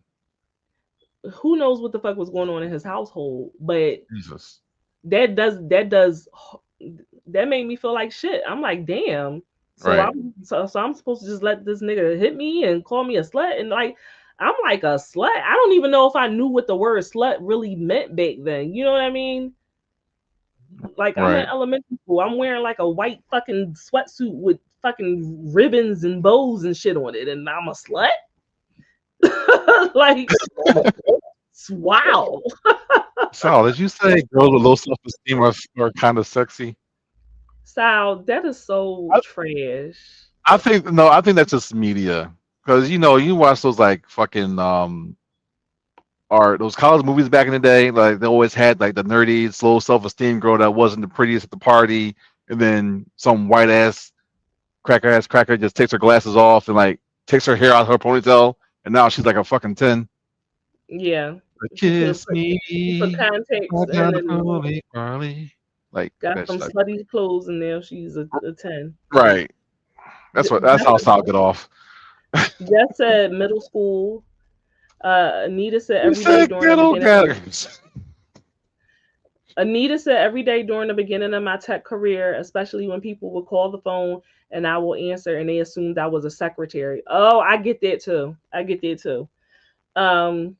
Speaker 1: who knows what the fuck was going on in his household? But
Speaker 2: Jesus.
Speaker 1: that does that made me feel like shit. I'm like, damn.
Speaker 2: Right.
Speaker 1: So I'm supposed to just let this nigga hit me and call me a slut and like I'm like a slut. I don't even know if I knew what the word slut really meant back then. You know what I mean? Like I'm in
Speaker 2: Right.
Speaker 1: elementary school. I'm wearing like a white fucking sweatsuit with fucking ribbons and bows and shit on it, and I'm a slut. Like wow.
Speaker 2: Sal, did you say girls with low self esteem are kind of sexy?
Speaker 1: Sal, that is so
Speaker 2: I,
Speaker 1: trash.
Speaker 2: I think no, I think that's just media. Because you watch those like fucking art those college movies back in the day, like they always had like the nerdy, low self esteem girl that wasn't the prettiest at the party, and then some white ass cracker just takes her glasses off and like takes her hair out of her ponytail, and now she's like a fucking 10.
Speaker 1: Yeah.
Speaker 2: Like,
Speaker 1: She put
Speaker 2: kiss
Speaker 1: she put
Speaker 2: me,
Speaker 1: contacts
Speaker 2: right
Speaker 1: in
Speaker 2: down the
Speaker 1: and
Speaker 2: pearly, Carly. Like
Speaker 1: got
Speaker 2: that's
Speaker 1: some
Speaker 2: like
Speaker 1: slutty clothes in there. She's a 10.
Speaker 2: right. That's how
Speaker 1: Jess,
Speaker 2: Sal get off.
Speaker 1: Jess said middle school. Anita said
Speaker 2: You
Speaker 1: every day
Speaker 2: said
Speaker 1: during the
Speaker 2: ghetto
Speaker 1: beginning.
Speaker 2: gathers.
Speaker 1: Anita said every day during the beginning of my tech career, especially when people would call the phone and I will answer and they assumed I was a secretary. Oh, I get that too. I get that too. Um,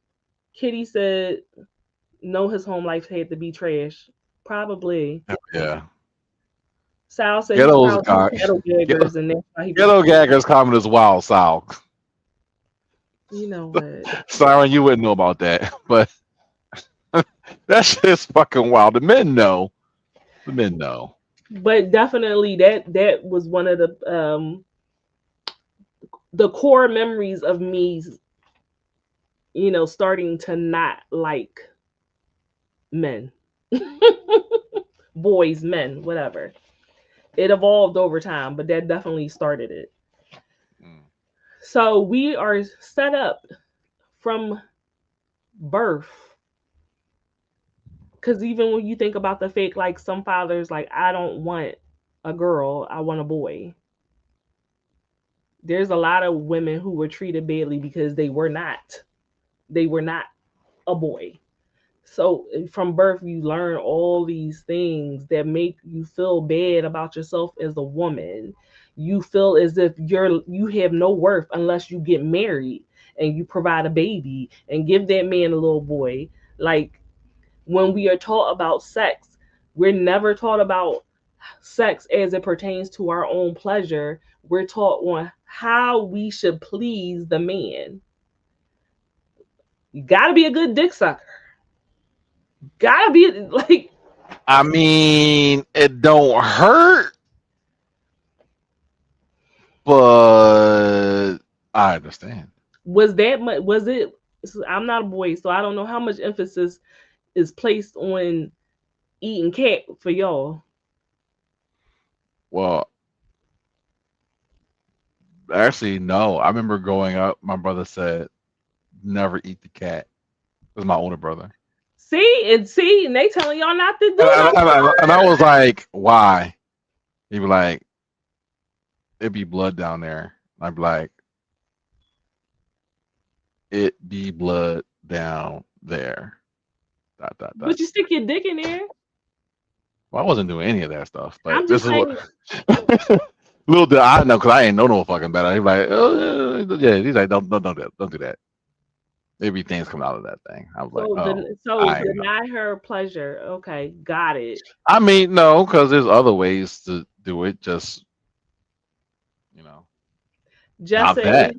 Speaker 1: Kitty said no, his home life had to be trash. Probably.
Speaker 2: Yeah.
Speaker 1: Sal said he
Speaker 2: Ghetto's
Speaker 1: probably
Speaker 2: got
Speaker 1: cattle
Speaker 2: ghetto,
Speaker 1: gaggers and that's why he was
Speaker 2: ghetto gaggers common as wild, Sal.
Speaker 1: you know what.
Speaker 2: Siren, you wouldn't know about that, but that shit's fucking wild. The men know. The men know.
Speaker 1: But definitely that was one of the core memories of me, starting to not like men. Boys, men, whatever. It evolved over time, but that definitely started it.
Speaker 2: Mm.
Speaker 1: So we are set up from birth. Because even when you think about the fake, like some fathers, like, I don't want a girl, I want a boy. There's a lot of women who were treated badly because they were not a boy. So from birth, you learn all these things that make you feel bad about yourself as a woman. You feel as if you have no worth unless you get married and you provide a baby and give that man a little boy. Like when we are taught about sex, we're never taught about sex as it pertains to our own pleasure. We're taught on how we should please the man. You gotta be a good dick sucker. Gotta be like,
Speaker 2: I mean, it don't hurt, but I understand.
Speaker 1: was that much? Was it? I'm not a boy, so I don't know how much emphasis is placed on eating cat for y'all.
Speaker 2: Well, actually, no. I remember growing up, my brother said, "Never eat the cat." It was my older brother,
Speaker 1: See, and they telling y'all not to
Speaker 2: and,
Speaker 1: do
Speaker 2: and,
Speaker 1: no
Speaker 2: and I
Speaker 1: more.
Speaker 2: was like, "Why?" He'd be like, "It'd be blood down there." I'd be like, "It be blood down there." Dot dot dot.
Speaker 1: But you stick your dick in there.
Speaker 2: Well, I wasn't doing any of that stuff, but
Speaker 1: I'm
Speaker 2: this
Speaker 1: just
Speaker 2: is what
Speaker 1: saying.
Speaker 2: little did I know because I ain't know no fucking better. He's like, oh yeah, he's like, don't do that. Maybe things come out of that thing. I was like, oh,
Speaker 1: So
Speaker 2: I ain't know.
Speaker 1: deny her pleasure. Okay, got it.
Speaker 2: I mean, no, because there's other ways to do it. Just you know,
Speaker 1: Just
Speaker 2: not
Speaker 1: say
Speaker 2: that.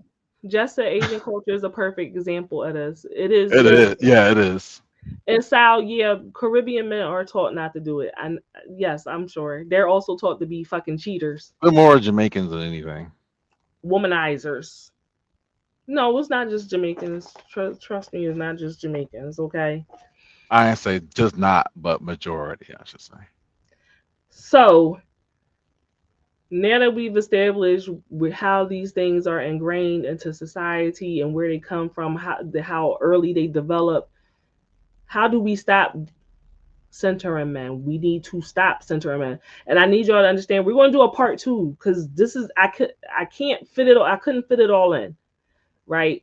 Speaker 1: just say Asian culture is a perfect example of this. It is
Speaker 2: It
Speaker 1: very
Speaker 2: is, yeah, it is.
Speaker 1: in South, yeah, Caribbean men are taught not to do it. And yes, I'm sure. They're also taught to be fucking cheaters,
Speaker 2: They're more Jamaicans than anything.
Speaker 1: womanizers. No, it's not just Jamaicans. Trust me, it's not just Jamaicans, okay?
Speaker 2: I ain't say just not, but majority, I should say.
Speaker 1: So now that we've established how these things are ingrained into society and where they come from, how early they develop, how do we stop centering men? We need to stop centering men, and I need y'all to understand. We're going to do a part two because this is I can't fit it. I couldn't fit it all in, right?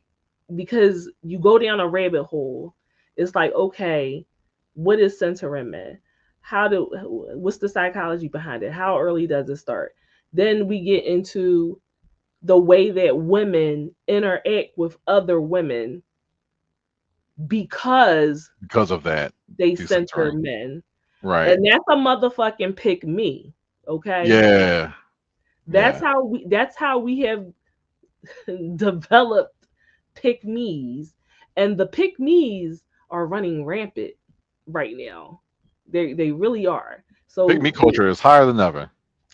Speaker 1: Because you go down a rabbit hole. It's like, okay, what is centering men? What's the psychology behind it? How early does it start? Then we get into the way that women interact with other women because
Speaker 2: Because of that
Speaker 1: they center
Speaker 2: decentering.
Speaker 1: men.
Speaker 2: Right.
Speaker 1: And that's a motherfucking pick me. Okay.
Speaker 2: Yeah.
Speaker 1: That's
Speaker 2: Yeah.
Speaker 1: how we have developed pick me's. And the pick me's are running rampant right now. They really are.
Speaker 2: Pick
Speaker 1: So
Speaker 2: me culture is higher than ever.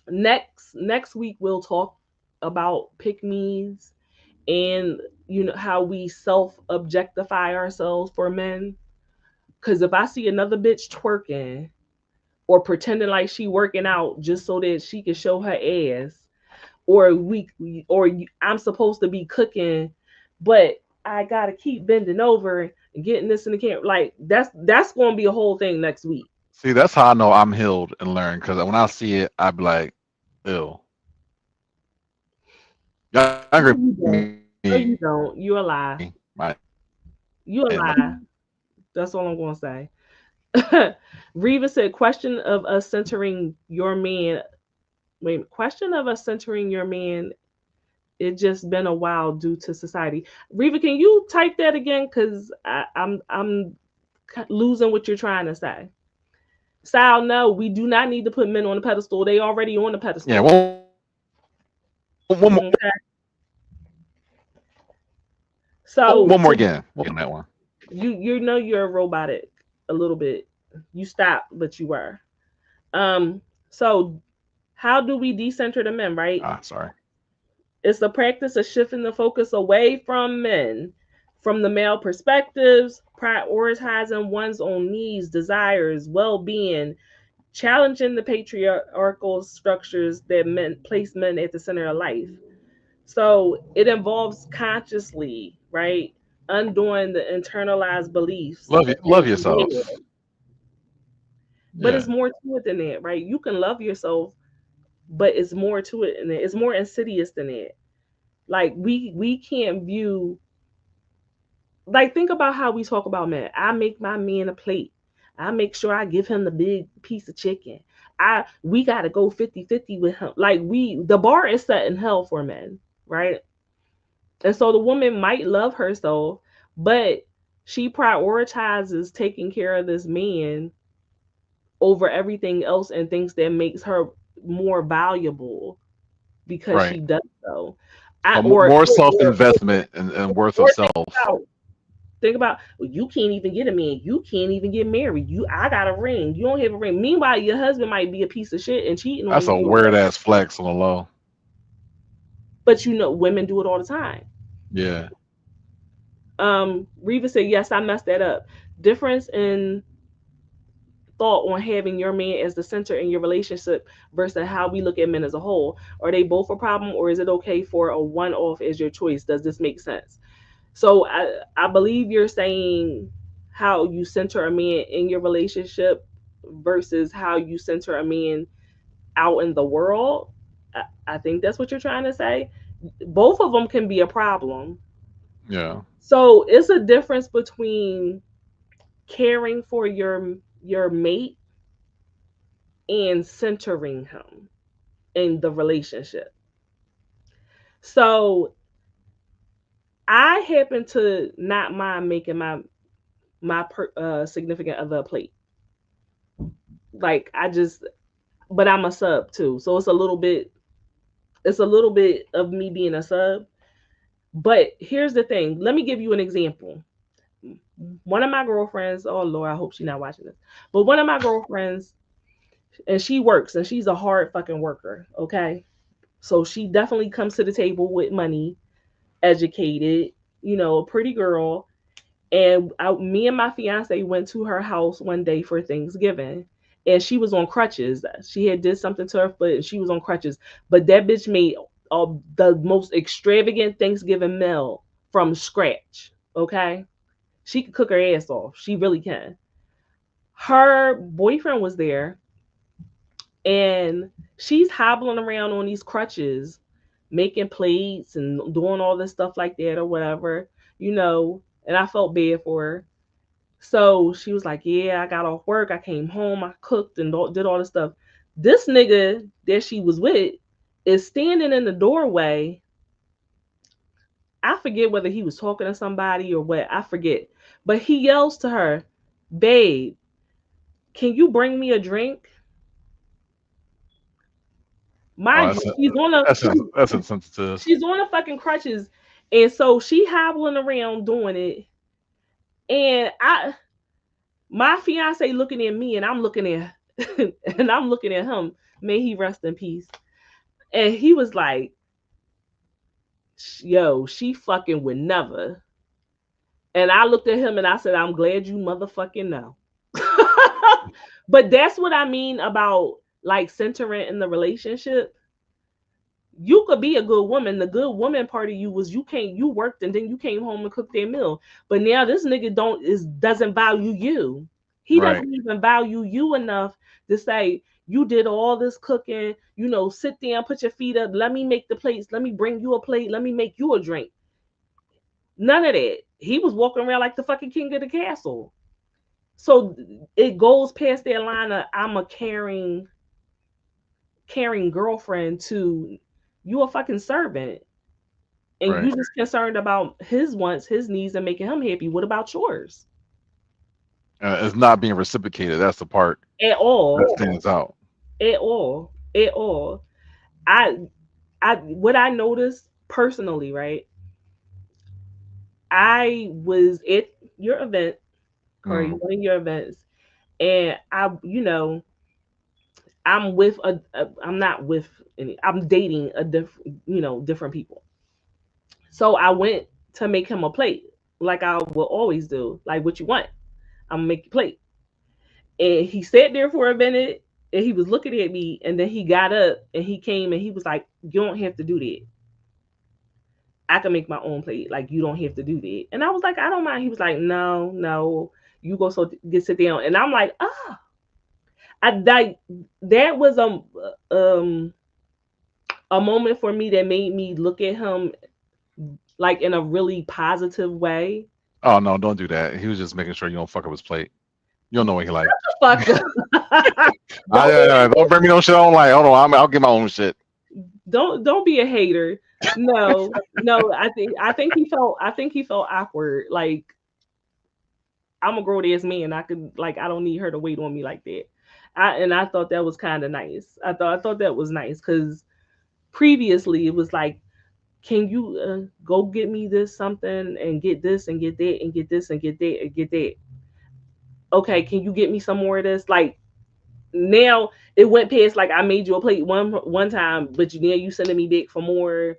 Speaker 1: next week we'll talk about pick me's and how we self objectify ourselves for men. Cause if I see another bitch twerking or pretending like she working out just so that she can show her ass, or I'm supposed to be cooking, but I gotta keep bending over and getting this in the camera. Like that's gonna be a whole thing next week.
Speaker 2: See, that's how I know I'm healed and learned. Because when I see it, I be like, ew. Younger
Speaker 1: No,
Speaker 2: me
Speaker 1: you don't. No,
Speaker 2: might
Speaker 1: you don't. You a lie. You a lie. That's all I'm gonna say. Reva said, "Question of us centering your man. Wait, question of us centering your man. It just been a while due to society." Reva, can you type that again? Cause I'm losing what you're trying to say. Sal, no, we do not need to put men on the pedestal. They already on the
Speaker 2: yeah,
Speaker 1: pedestal. Okay. So
Speaker 2: one more again. On that one.
Speaker 1: you know you're robotic a little bit. You stopped, but you were. So how do we decenter the men, right?
Speaker 2: Ah, sorry.
Speaker 1: It's the practice of shifting the focus away from men, from the male perspectives, prioritizing one's own needs, desires, well being, challenging the patriarchal structures that place men at the center of life. So it involves consciously, right, undoing the internalized beliefs
Speaker 2: Love
Speaker 1: in the head.
Speaker 2: yourself.
Speaker 1: But it's
Speaker 2: Yeah.
Speaker 1: more to it than that, right? You can love yourself, but it's more to it than that. It's more insidious than that. Like we can't view, like, think about how we talk about men. I make my man a plate. I make sure I give him the big piece of chicken. We gotta go 50-50 with him. Like, the bar is set in hell for men, right? And so the woman might love herself, but she prioritizes taking care of this man over everything else and thinks that makes her more valuable because she
Speaker 2: Right.
Speaker 1: does so. I
Speaker 2: So more self
Speaker 1: or
Speaker 2: investment and worth of
Speaker 1: or
Speaker 2: self.
Speaker 1: think about, well, you can't even get a man. You can't even get married. I got a ring. You don't have a ring. Meanwhile, your husband might be a piece of shit and cheating on
Speaker 2: That's a
Speaker 1: you.
Speaker 2: weird ass flex on the low.
Speaker 1: But women do it all the time.
Speaker 2: Yeah.
Speaker 1: Reva said, yes, I messed that up. Difference in thought on having your man as the center in your relationship versus how we look at men as a whole? Are they both a problem, or is it okay for a one off as your choice? Does this make sense? So I believe you're saying how you center a man in your relationship versus how you center a man out in the world. I think that's what you're trying to say. Both of them can be a problem.
Speaker 2: Yeah.
Speaker 1: So it's a difference between caring for your mate and centering him in the relationship. So I happen to not mind making my significant other a plate. Like I just, but I'm a sub too, so it's a little bit of me being a sub. But here's the thing. Let me give you an example. One of my girlfriends, oh Lord, I hope she's not watching this. But one of my girlfriends, and she works and she's a hard fucking worker, okay? So she definitely comes to the table with money, educated, a pretty girl. And me and my fiance went to her house one day for Thanksgiving, and she was on crutches. She had did something to her foot, and she was on crutches. But that bitch made the most extravagant Thanksgiving meal from scratch. Okay, she could cook her ass off. She really can. Her boyfriend was there, and she's hobbling around on these crutches, making plates and doing all this stuff like that or whatever, And I felt bad for her. So she was like, "Yeah, I got off work. I came home. I cooked and did all this stuff." This nigga that she was with is standing in the doorway. I forget whether he was talking to somebody or what. I forget. But he yells to her, "Babe, can you bring me a drink?"
Speaker 2: Oh,
Speaker 1: Mind you,
Speaker 2: that's insensitive.
Speaker 1: she's on a fucking crutches, and so she hobbling around doing it. And my fiance looking at me, and I'm looking at and I'm looking at him. May he rest in peace. And he was like, "Yo, she fucking would never." And I looked at him and I said, "I'm glad you motherfucking know." But that's what I mean about like centering in the relationship. You could be a good woman. The good woman part of you was you worked and then you came home and cooked their meal. But now this nigga doesn't value you. He
Speaker 2: Right.
Speaker 1: doesn't even value you enough to say you did all this cooking, sit down, put your feet up, let me make the plates, let me bring you a plate, let me make you a drink. None of that. He was walking around like the fucking king of the castle. So it goes past that line of I'm a caring girlfriend to you a fucking servant. And you
Speaker 2: Right.
Speaker 1: just concerned about his wants, his needs, and making him happy. What about yours?
Speaker 2: It's not being reciprocated. That's the part
Speaker 1: At
Speaker 2: that
Speaker 1: all,
Speaker 2: stands out.
Speaker 1: at all, at all. I, what I noticed personally, right? I was at your event, Corey,
Speaker 2: Mm.
Speaker 1: one of your events, and I'm with I'm not with any. I'm dating different people. So I went to make him a plate, like I will always do. Like, what you want? I'm gonna make you a plate. And he sat there for a minute and he was looking at me, and then he got up and he came and he was like, "You don't have to do that. I can make my own plate. Like, you don't have to do that." And I was like, "I don't mind." He was like, "No, no, you go so get sit down." And I'm like, "Ah." I like that was a moment for me that made me look at him like in a really positive way.
Speaker 2: Oh no, don't do that. He was just making sure you don't fuck up his plate. You don't know what he like.
Speaker 1: Fuck.
Speaker 2: Don't bring me no shit I don't like. Hold on, I'll get my own shit.
Speaker 1: Don't be a hater. No, no. I think he felt awkward. Like, I'm a grown ass man. I don't need her to wait on me like that. I thought that was kind of nice. I thought that was nice because previously it was like, can you go get me this something and get this and get that and get this and get that and get that? Okay, can you get me some more of this? Like, now it went past like I made you a plate one time, but now you sending me back for more,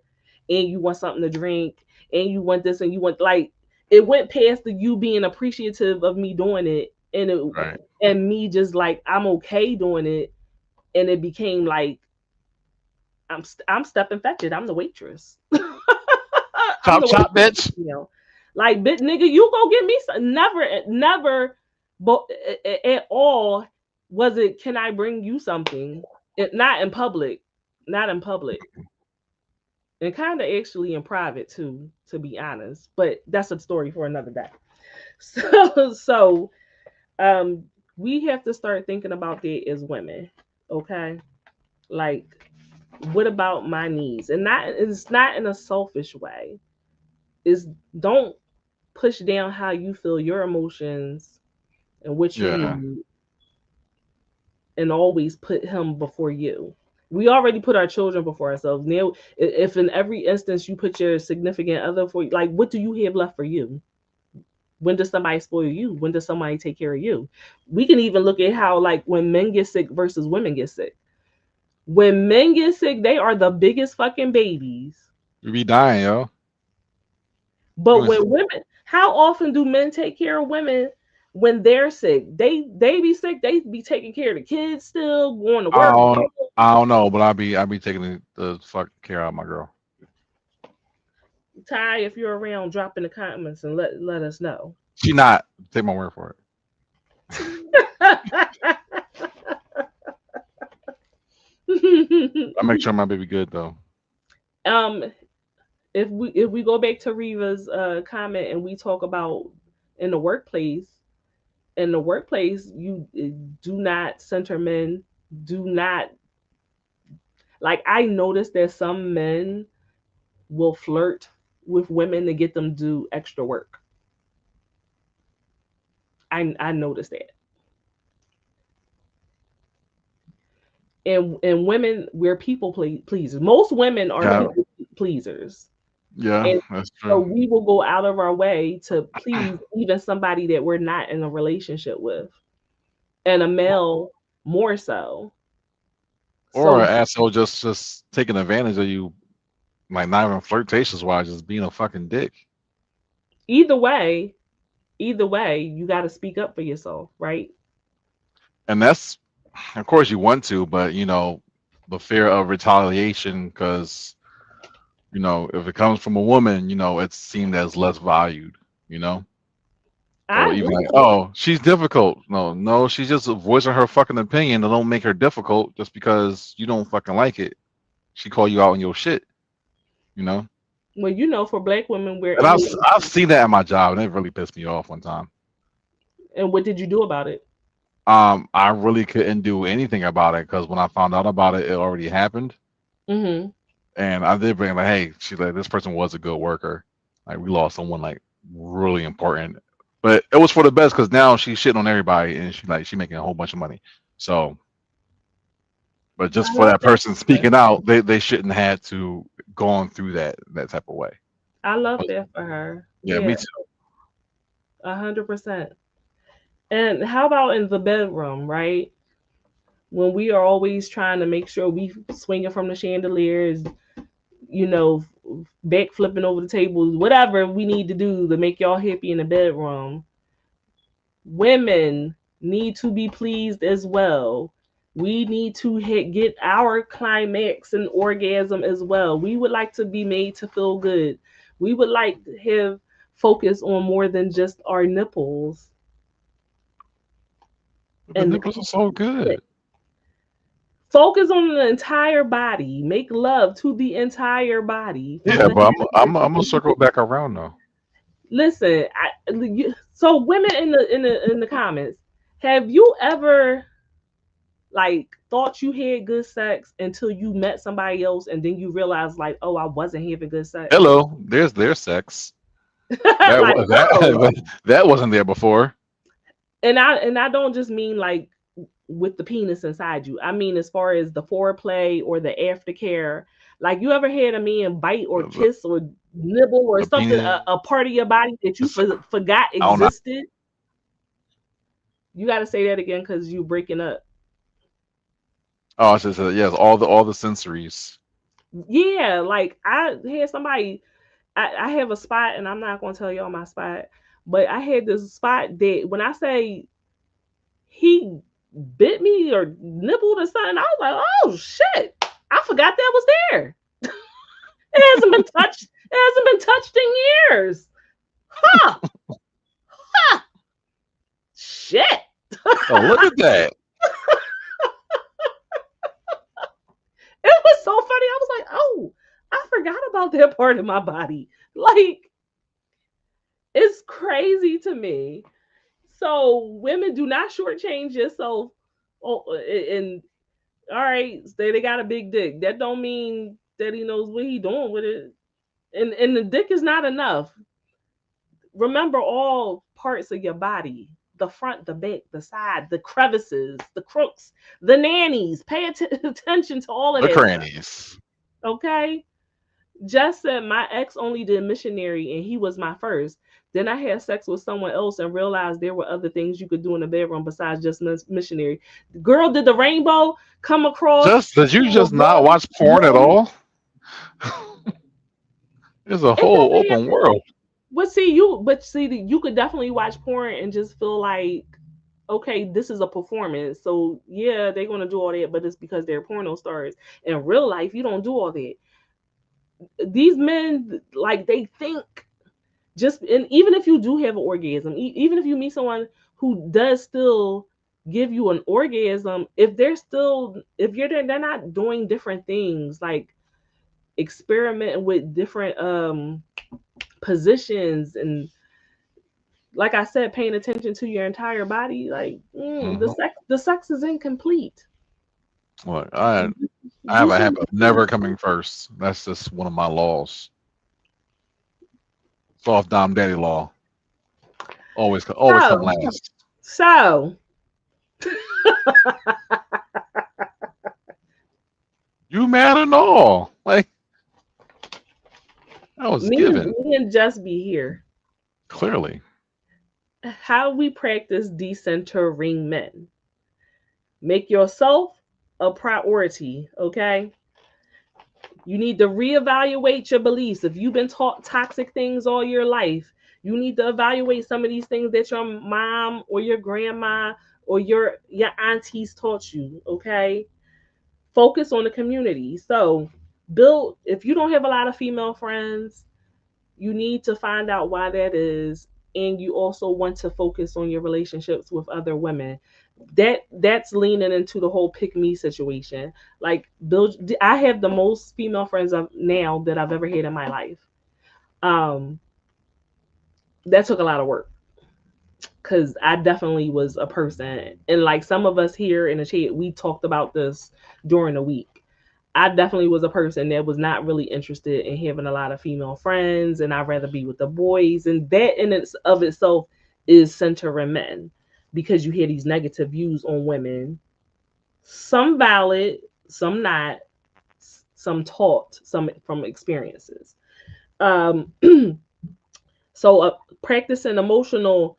Speaker 1: and you want something to drink, and you want this, and you want like it went past the you being appreciative of me doing it, and
Speaker 2: Right.
Speaker 1: and me just like I'm okay doing it, and it became like I'm stepping fetch it. I'm the waitress. I'm
Speaker 2: Chop
Speaker 1: the
Speaker 2: chop,
Speaker 1: waitress.
Speaker 2: bitch.
Speaker 1: Like, bit nigga, you go get me some. Never, but at all was it. Can I bring you something? Not in public, not in public, and kind of actually in private too, to be honest. But that's a story for another day. So um, we have to start thinking about that as women, okay? Like, what about my needs? And not it's not in a selfish way. Is don't push down how you feel, your emotions, and what you
Speaker 2: Yeah.
Speaker 1: need, and always put him before you. We already put our children before ourselves. Now, if in every instance you put your significant other for, like, what do you have left for you? When does somebody spoil you? When does somebody take care of you? We can even look at how, like, when men get sick versus women get sick. When men get sick, they are the biggest fucking babies.
Speaker 2: You be dying, yo.
Speaker 1: But when women, how often do men take care of women when they're sick? They be sick. They be taking care of the kids still, going to
Speaker 2: I
Speaker 1: work.
Speaker 2: don't, I don't know, but I be taking the fuck care out of my girl.
Speaker 1: Ty, if you're around, drop in the comments and let us know.
Speaker 2: She not. Take my word for it. I make sure my baby good though.
Speaker 1: um, if we go back to Reva's comment and we talk about in the workplace, you do not center men. Do not, like, I noticed that some men will flirt with women to get them to do extra work. I noticed that. And women, we're people pleasers. Most women are
Speaker 2: Yeah,
Speaker 1: people pleasers.
Speaker 2: yeah,
Speaker 1: And
Speaker 2: that's
Speaker 1: so
Speaker 2: true.
Speaker 1: we will go out of our way to please even somebody that we're not in a relationship with. And a male more so.
Speaker 2: Or
Speaker 1: So
Speaker 2: an asshole just taking advantage of you, like not even flirtatious wise, just being a fucking dick.
Speaker 1: either way, either way, you got to speak up for yourself, right?
Speaker 2: And that's, of course, you want to, but the fear of retaliation, because if it comes from a woman, it's seen as less valued. You know, so
Speaker 1: I
Speaker 2: even like,
Speaker 1: listen.
Speaker 2: oh, she's difficult. No, no, she's just voicing her fucking opinion. And don't make her difficult just because you don't fucking like it. She call you out on your shit. You know.
Speaker 1: Well, for Black women, we're
Speaker 2: And
Speaker 1: in
Speaker 2: I've seen that at my job, and it really pissed me off one time.
Speaker 1: and what did you do about it?
Speaker 2: I really couldn't do anything about it because when I found out about it, it already happened.
Speaker 1: Mm-hmm.
Speaker 2: And I did bring like, hey, she like this person was a good worker. Like we lost someone like really important, but it was for the best because now she's shitting on everybody and she making a whole bunch of money. So, but
Speaker 1: I
Speaker 2: just for
Speaker 1: love
Speaker 2: that
Speaker 1: that.
Speaker 2: person speaking out, they shouldn't have to gone through that type of way.
Speaker 1: I love
Speaker 2: But,
Speaker 1: that for her.
Speaker 2: yeah,
Speaker 1: Yeah,
Speaker 2: me too.
Speaker 1: 100%. And how about in the bedroom, right? When we are always trying to make sure we swinging from the chandeliers, you know, back flipping over the tables, whatever we need to do to make y'all happy in the bedroom. Women need to be pleased as well. We need to get our climax and orgasm as well. We would like to be made to feel good. We would like to have focus on more than just our nipples
Speaker 2: The
Speaker 1: and
Speaker 2: nipples are so
Speaker 1: the
Speaker 2: good.
Speaker 1: focus on the entire body. Make love to the entire body from
Speaker 2: Yeah,
Speaker 1: the
Speaker 2: but
Speaker 1: head.
Speaker 2: I'm gonna circle back around though.
Speaker 1: Listen, so women in the comments, have you ever like thought you had good sex until you met somebody else and then you realize like, oh, I wasn't having good sex?
Speaker 2: Hello, there's their sex. That
Speaker 1: Like,
Speaker 2: was
Speaker 1: oh,
Speaker 2: that that wasn't there before.
Speaker 1: and I don't just mean like with the penis inside you. I mean as far as the foreplay or the aftercare. Like, you ever had a man bite or
Speaker 2: The,
Speaker 1: kiss or nibble or
Speaker 2: the
Speaker 1: something,
Speaker 2: penis.
Speaker 1: a part of your body that you forgot
Speaker 2: I don't know.
Speaker 1: existed? You got to say that again because you breaking up.
Speaker 2: Oh, I should say yes. All the sensories.
Speaker 1: Yeah, like I had somebody. I have a spot, and I'm not going to tell y'all my spot, but I had this spot that when I say he bit me or nibbled or something. I was like, oh shit, I forgot that was there. It hasn't been touched. It hasn't been touched in years. Huh? Huh? Shit.
Speaker 2: Oh, look at that.
Speaker 1: It was so funny. I was like, oh, I forgot about that part of my body. Like, it's crazy to me. So women do not shortchange yourself. Oh, and all right, they got a big dick. That don't mean that he knows what he doing with it. And the dick is not enough. Remember all parts of your body: the front, the back, the side, the crevices, the crooks, the nannies. Pay attention to all of
Speaker 2: The
Speaker 1: that stuff.
Speaker 2: crannies.
Speaker 1: Okay. Just said my ex only did missionary and he was my first. Then I had sex with someone else and realized there were other things you could do in the bedroom besides just missionary. Girl, did the rainbow come across?
Speaker 2: Just did you
Speaker 1: A
Speaker 2: just not
Speaker 1: room?
Speaker 2: watch porn at all? There's a
Speaker 1: It
Speaker 2: whole
Speaker 1: doesn't have
Speaker 2: open
Speaker 1: to.
Speaker 2: world.
Speaker 1: But see, you could definitely watch porn and just feel like, okay, this is a performance. So yeah, they're gonna do all that, but it's because they're porno stars. In real life, you don't do all that. These men, like, they think just, and even if you do have an orgasm, even if you meet someone who does still give you an orgasm, if you're there, they're not doing different things like experimenting with different positions, and like I said, paying attention to your entire body. Like,
Speaker 2: Hmm.
Speaker 1: the sex is incomplete.
Speaker 2: Look, I
Speaker 1: Do
Speaker 2: have a
Speaker 1: some.
Speaker 2: habit of never coming first. That's just one of my laws. Soft dom daddy law. Always come
Speaker 1: So
Speaker 2: last.
Speaker 1: so
Speaker 2: You mad and all. Like I was
Speaker 1: me
Speaker 2: given.
Speaker 1: me and Just be here.
Speaker 2: Clearly.
Speaker 1: How we practice decentering men. Make yourself a priority, okay? You need to reevaluate your beliefs. If you've been taught toxic things all your life, you need to evaluate some of these things that your mom or your grandma or your aunties taught you, okay? Focus on the community. So, build, if you don't have a lot of female friends, you need to find out why that is, and you also want to focus on your relationships with other women. That's leaning into the whole pick me situation. Like, build, I have the most female friends now that I've ever had in my life. um that took a lot of work, because I definitely was a person, and like some of us here in the chat, we talked about this during the week. I definitely was a person that was not really interested in having a lot of female friends, and I'd rather be with the boys. And that in its of itself is centering men, because you hear these negative views on women, some valid, some not, some taught, some from experiences. Um, so practicing emotional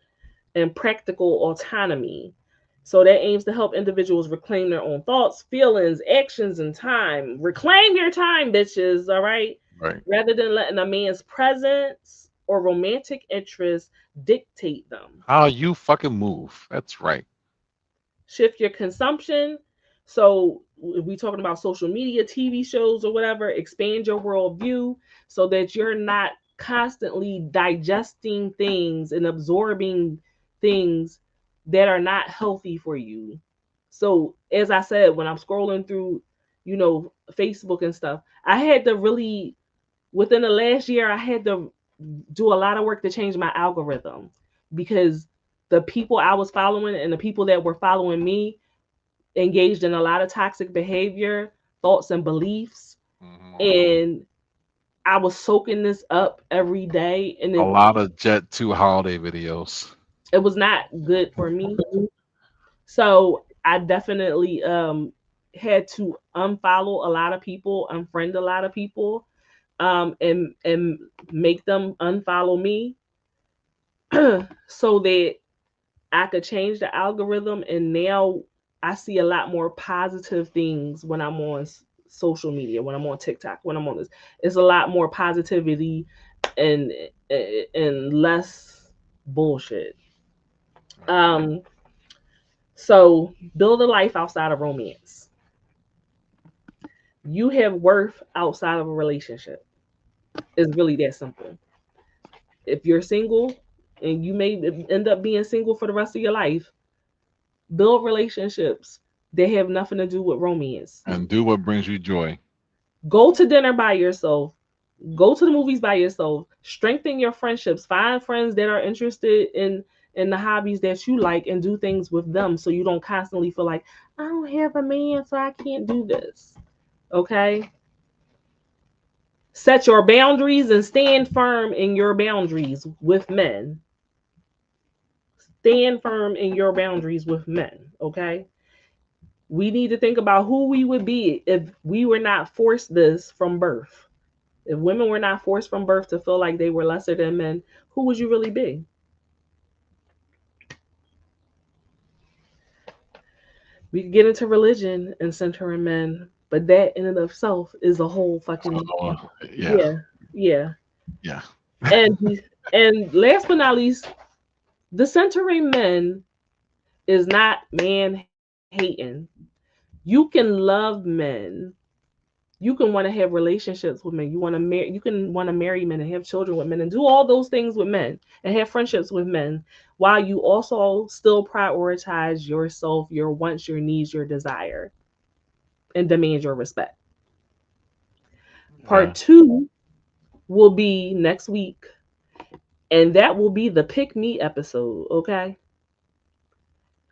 Speaker 1: and practical autonomy. So that aims to help individuals reclaim their own thoughts, feelings, actions, and time. Reclaim your time, bitches, all right?
Speaker 2: Right.
Speaker 1: Rather than letting a man's presence or romantic interests dictate them.
Speaker 2: How you fucking move. That's right.
Speaker 1: Shift your consumption. So if we talking about social media, TV shows, or whatever, expand your worldview so that you're not constantly digesting things and absorbing things that are not healthy for you. So as I said, when I'm scrolling through, Facebook and stuff, I had to really, within the last year, I had to do a lot of work to change my algorithm, because the people I was following and the people that were following me engaged in a lot of toxic behavior, thoughts, and beliefs.
Speaker 2: Hmm.
Speaker 1: And I was soaking this up every day, and
Speaker 2: A
Speaker 1: it,
Speaker 2: lot of Jet 2 holiday videos.
Speaker 1: it was not good for me. So I definitely had to unfollow a lot of people, unfriend a lot of people, and make them unfollow me, so that I could change the algorithm. And now I see a lot more positive things when I'm on social media, when I'm on TikTok, when I'm on this. It's a lot more positivity and and less bullshit.
Speaker 2: Right.
Speaker 1: Um, So build a life outside of romance. You have worth outside of a relationship. It's really that simple. If you're single and you may end up being single for the rest of your life, build relationships that have nothing to do with romance.
Speaker 2: And do what brings you joy.
Speaker 1: Go to dinner by yourself. Go to the movies by yourself. Strengthen your friendships. Find friends that are interested in the hobbies that you like and do things with them so you don't constantly feel like I don't have a man so I can't do this. Okay? Set your boundaries and stand firm in your boundaries with men. Stand firm in your boundaries with men, okay? We need to think about who we would be if we were not forced this from birth. If women were not forced from birth to feel like they were lesser than men, who would you really be? We could get into religion and centering men, but that in and of itself is a whole fucking
Speaker 2: Oh, yeah,
Speaker 1: yeah, yeah.
Speaker 2: yeah.
Speaker 1: And and last but not least, the centering men is not man hating. You can love men. You can want to have relationships with men. You want to marry. You can want to marry men and have children with men and do all those things with men and have friendships with men, while you also still prioritize yourself, your wants, your needs, your desire, and demand your respect.
Speaker 2: Yeah.
Speaker 1: Part two will be next week, and that will be the pick me episode. Okay,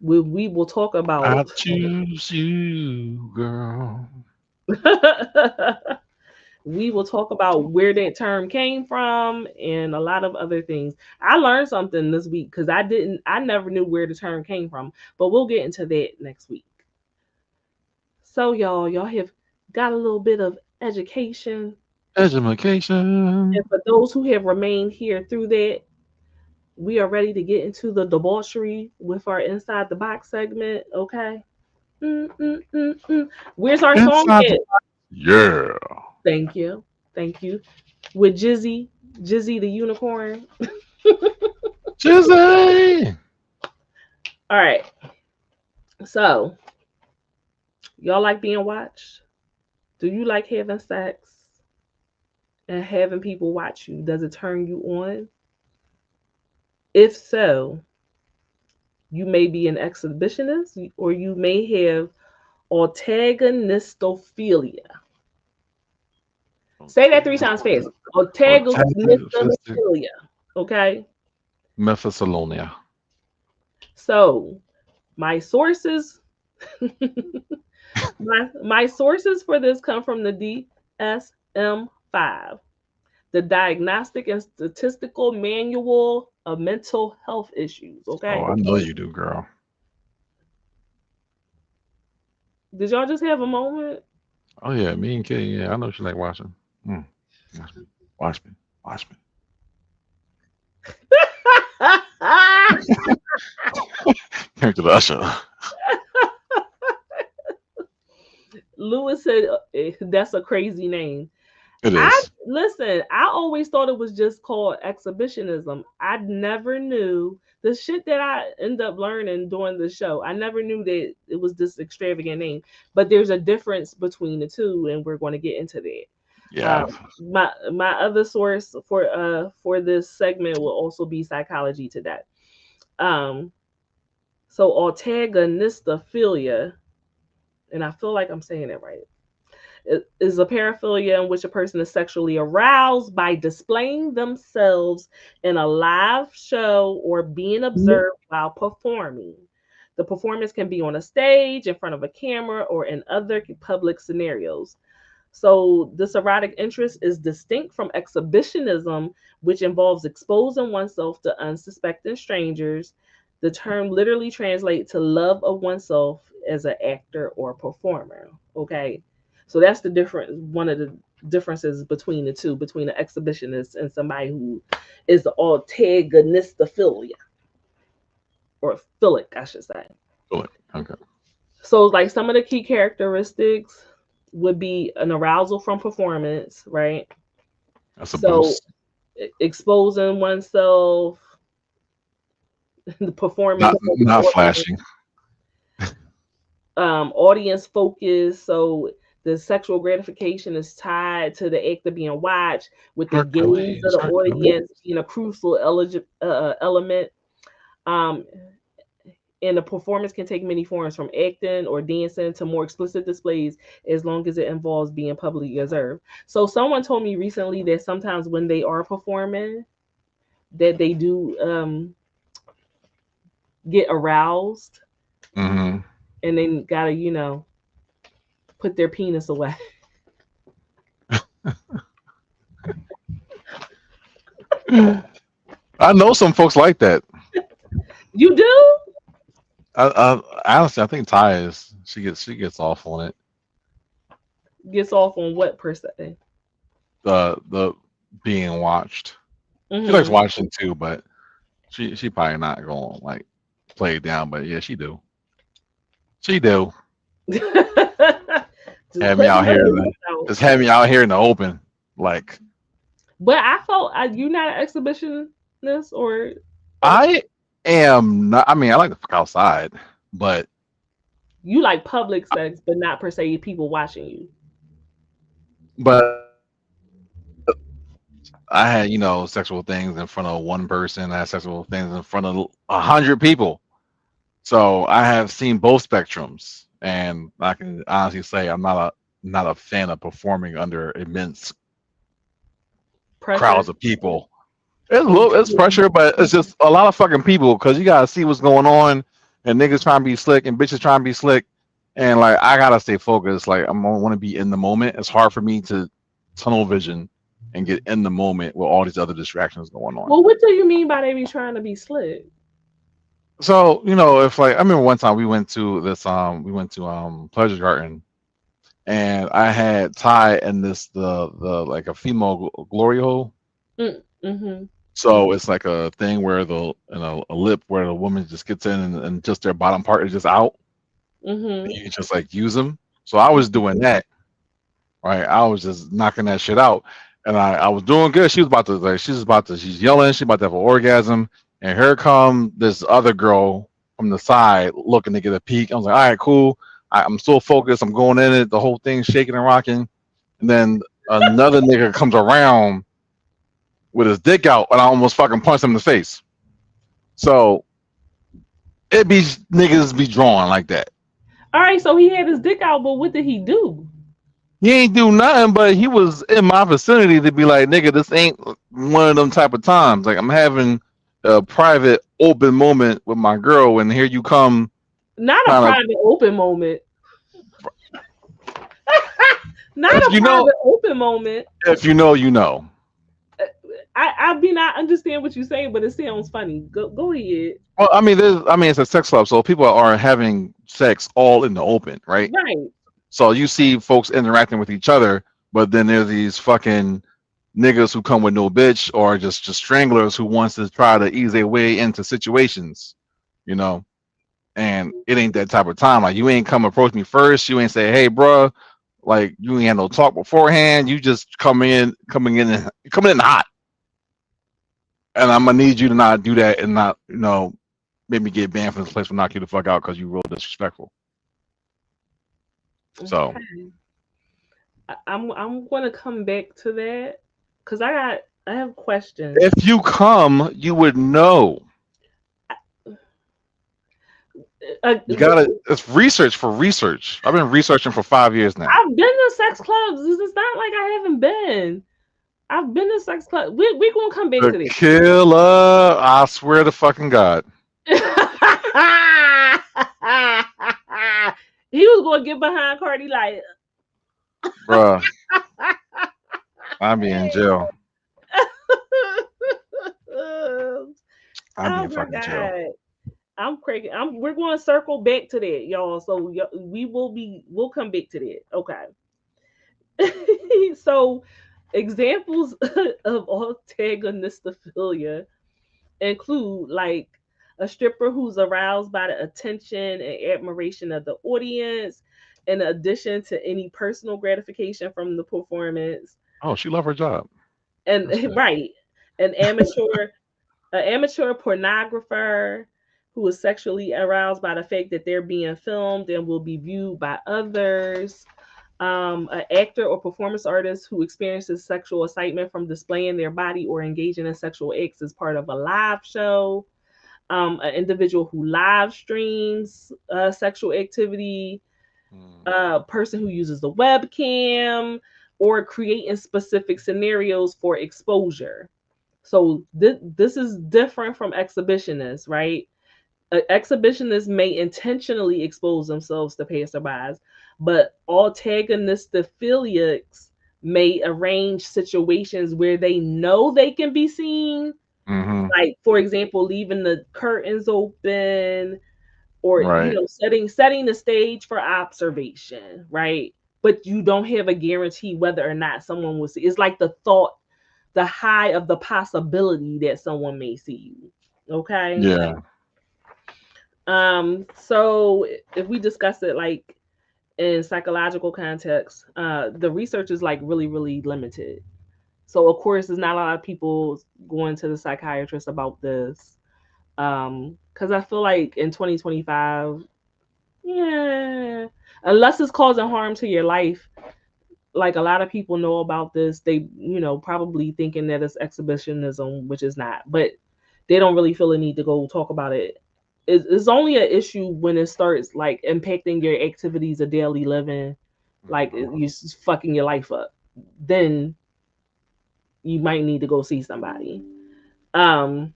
Speaker 1: we will talk
Speaker 2: I
Speaker 1: about.
Speaker 2: choose you, girl.
Speaker 1: We will talk about where that term came from and a lot of other things. I learned something this week because I never knew where the term came from, but we'll get into that next week. So y'all have got a little bit of education. And
Speaker 2: Education.
Speaker 1: for those who have remained here through that, we are ready to get into the debauchery with our Inside the Box segment. Okay. Mm. Where's our song
Speaker 2: Inside the
Speaker 1: at?
Speaker 2: box. Yeah.
Speaker 1: Thank you. Thank you. With Jizzy the unicorn.
Speaker 2: Jizzy.
Speaker 1: All right. So, y'all like being watched? Do you like having sex and having people watch you? Does it turn you on? If so, you may be an exhibitionist or you may have Autagonistophilia. Say that three times fast.
Speaker 2: Antagonistic
Speaker 1: Autagonistophilia. Okay?
Speaker 2: Mephistophelia.
Speaker 1: So, my sources my sources for this come from the DSM-5, the Diagnostic and Statistical Manual of Mental Health Issues.
Speaker 2: Oh,
Speaker 1: Okay,
Speaker 2: I know you do, girl.
Speaker 1: did y'all just have a moment?
Speaker 2: Oh yeah, me and Kitty. Yeah, I know she like watching. Mm. Watch me. Watch me. Watch me. Came to the usher.
Speaker 1: Lewis said that's a crazy name.
Speaker 2: It
Speaker 1: I
Speaker 2: is.
Speaker 1: listen, I always thought it was just called exhibitionism. I never knew the shit that I end up learning during the show. I never knew that it was this extravagant name. But there's a difference between the two, and we're going to get into that.
Speaker 2: Yeah.
Speaker 1: My other source for this segment will also be Psychology Today. Um, so Autagonistophilia, and I feel like I'm saying it right, is a paraphilia in which a person is sexually aroused by displaying themselves in a live show or being observed while performing. The performance can be on a stage, in front of a camera, or in other public scenarios. So, this erotic interest is distinct from exhibitionism, which involves exposing oneself to unsuspecting strangers. The term literally translates to love of oneself as an actor or performer. Okay. So that's the difference. One of the differences between the two, between an exhibitionist and somebody who is autogonistophilia or philic, I should say.
Speaker 2: Good. Okay.
Speaker 1: So, like some of the key characteristics would be an arousal from performance, right?
Speaker 2: That's a
Speaker 1: So,
Speaker 2: boost.
Speaker 1: exposing oneself, the
Speaker 2: Not
Speaker 1: performance,
Speaker 2: not flashing.
Speaker 1: audience focus. So the sexual gratification is tied to the act of being watched, with the gaze of
Speaker 2: Hercules,
Speaker 1: the
Speaker 2: Hercules.
Speaker 1: audience being a crucial element. Um, and the performance can take many forms, from acting or dancing to more explicit displays, as long as it involves being publicly observed. So someone told me recently that sometimes when they are performing, that they do get aroused,
Speaker 2: Mm-hmm.
Speaker 1: and they gotta, put their penis away.
Speaker 2: I know some folks like that.
Speaker 1: You do?
Speaker 2: Honestly, I think Ty is she gets off on it.
Speaker 1: Gets off on what per se?
Speaker 2: The being watched. She likes
Speaker 1: Mm-hmm.
Speaker 2: watching too, but she probably not going to like play it down. But yeah, she do. She do.
Speaker 1: Just
Speaker 2: Have me
Speaker 1: putting
Speaker 2: out here.
Speaker 1: her out.
Speaker 2: Just have me out here in the open. Like
Speaker 1: But I felt, you not an exhibitionist, or
Speaker 2: I am not. I mean, I like to fuck outside, but
Speaker 1: you like public sex, but not per se people watching you.
Speaker 2: but I had sexual things in front of one person. I had sexual things in front of 100 people. So I have seen both spectrums, and I can honestly say I'm not a fan of performing under immense
Speaker 1: Pressure.
Speaker 2: crowds of people. It's a
Speaker 1: Oh,
Speaker 2: little, it's pressure, but it's just a lot of fucking people because you gotta see what's going on, and niggas trying to be slick and bitches trying to be slick, and like I gotta stay focused. Like I want to be in the moment. It's hard for me to tunnel vision and get in the moment with all these other distractions going on.
Speaker 1: well, what do you mean by they be trying to be slick?
Speaker 2: So if like I remember one time we went to Pleasure Garden, and I had Ty and the like a female glory hole.
Speaker 1: Mm-hmm.
Speaker 2: So it's like a thing where a lip where the woman just gets in, and just their bottom part is just out. And
Speaker 1: Mm-hmm.
Speaker 2: you can just like use them. So I was doing that, right? I was just knocking that shit out, and I was doing good. She's yelling. She's about to have an orgasm, and here come this other girl from the side looking to get a peek. I was like, all right, cool. I'm still focused. I'm going in it. The whole thing's shaking and rocking, and then another nigga comes around with his dick out, and I almost fucking punched him in the face. So it be niggas be drawn like that.
Speaker 1: All right, so he had his dick out, but what did he do?
Speaker 2: He ain't do nothing, but he was in my vicinity to be like, nigga, this ain't one of them type of times. Like I'm having a private, open moment with my girl, and here you come,
Speaker 1: Not a
Speaker 2: trying to.
Speaker 1: private open moment. Not
Speaker 2: If
Speaker 1: a
Speaker 2: you know,
Speaker 1: private open moment.
Speaker 2: if you know, you know.
Speaker 1: I mean, I understand what you're saying, but it sounds funny. Go ahead.
Speaker 2: Well, I mean, it's a sex club, so people are having sex all in the open, right?
Speaker 1: Right.
Speaker 2: So you see folks interacting with each other, but then there's these fucking niggas who come with no bitch, or just stranglers who wants to try to ease their way into situations, you know. And it ain't that type of time. Like you ain't come approach me first. You ain't say, "Hey, bro," like you ain't had no talk beforehand. You just coming in hot. And I'm gonna need you to not do that and not, maybe get banned from this place for knock you the fuck out because you real disrespectful. So
Speaker 1: Okay. I'm gonna come back to that because I have questions.
Speaker 2: if you come, you would know. You gotta. It's research for research. I've been researching for 5 years now.
Speaker 1: I've been to sex clubs. It's not like I haven't been. I've been to sex clubs. We gonna come back
Speaker 2: The
Speaker 1: to this.
Speaker 2: killer, I swear to fucking God,
Speaker 1: He was gonna get behind Cardi like.
Speaker 2: bruh, I'd be in jail. I'd be
Speaker 1: Oh
Speaker 2: in
Speaker 1: my
Speaker 2: fucking jail.
Speaker 1: god. I'm cracking. We're going to circle back to that, y'all. So we'll come back to that. Okay. So examples of Autagonistophilia include like a stripper who's aroused by the attention and admiration of the audience, in addition to any personal gratification from the performance.
Speaker 2: Oh, she love her job.
Speaker 1: And
Speaker 2: Respect.
Speaker 1: right, an amateur, an amateur pornographer who is sexually aroused by the fact that they're being filmed and will be viewed by others. An actor or performance artist who experiences sexual excitement from displaying their body or engaging in sexual acts as part of a live show. An individual who live streams sexual activity. A person who uses the webcam or creating specific scenarios for exposure. So this is different from exhibitionists, right? Exhibitionists may intentionally expose themselves to passerbys, but Autagonistophilia may arrange situations where they know they can be seen.
Speaker 2: Mm-hmm.
Speaker 1: Like, for example, leaving the curtains open, or
Speaker 2: Right.
Speaker 1: setting the stage for observation, right? But you don't have a guarantee whether or not someone will see. It's like the thought, the high of the possibility that someone may see you. Okay.
Speaker 2: Yeah.
Speaker 1: So if we discuss it like in psychological context, the research is like really, really limited. So of course there's not a lot of people going to the psychiatrist about this. Because I feel like in 2025, yeah, unless it's causing harm to your life, like a lot of people know about this, they probably thinking that it's exhibitionism, which is not, but they don't really feel the need to go talk about it. It's only an issue when it starts like impacting your activities of daily living, like you fucking your life up. Then you might need to go see somebody. um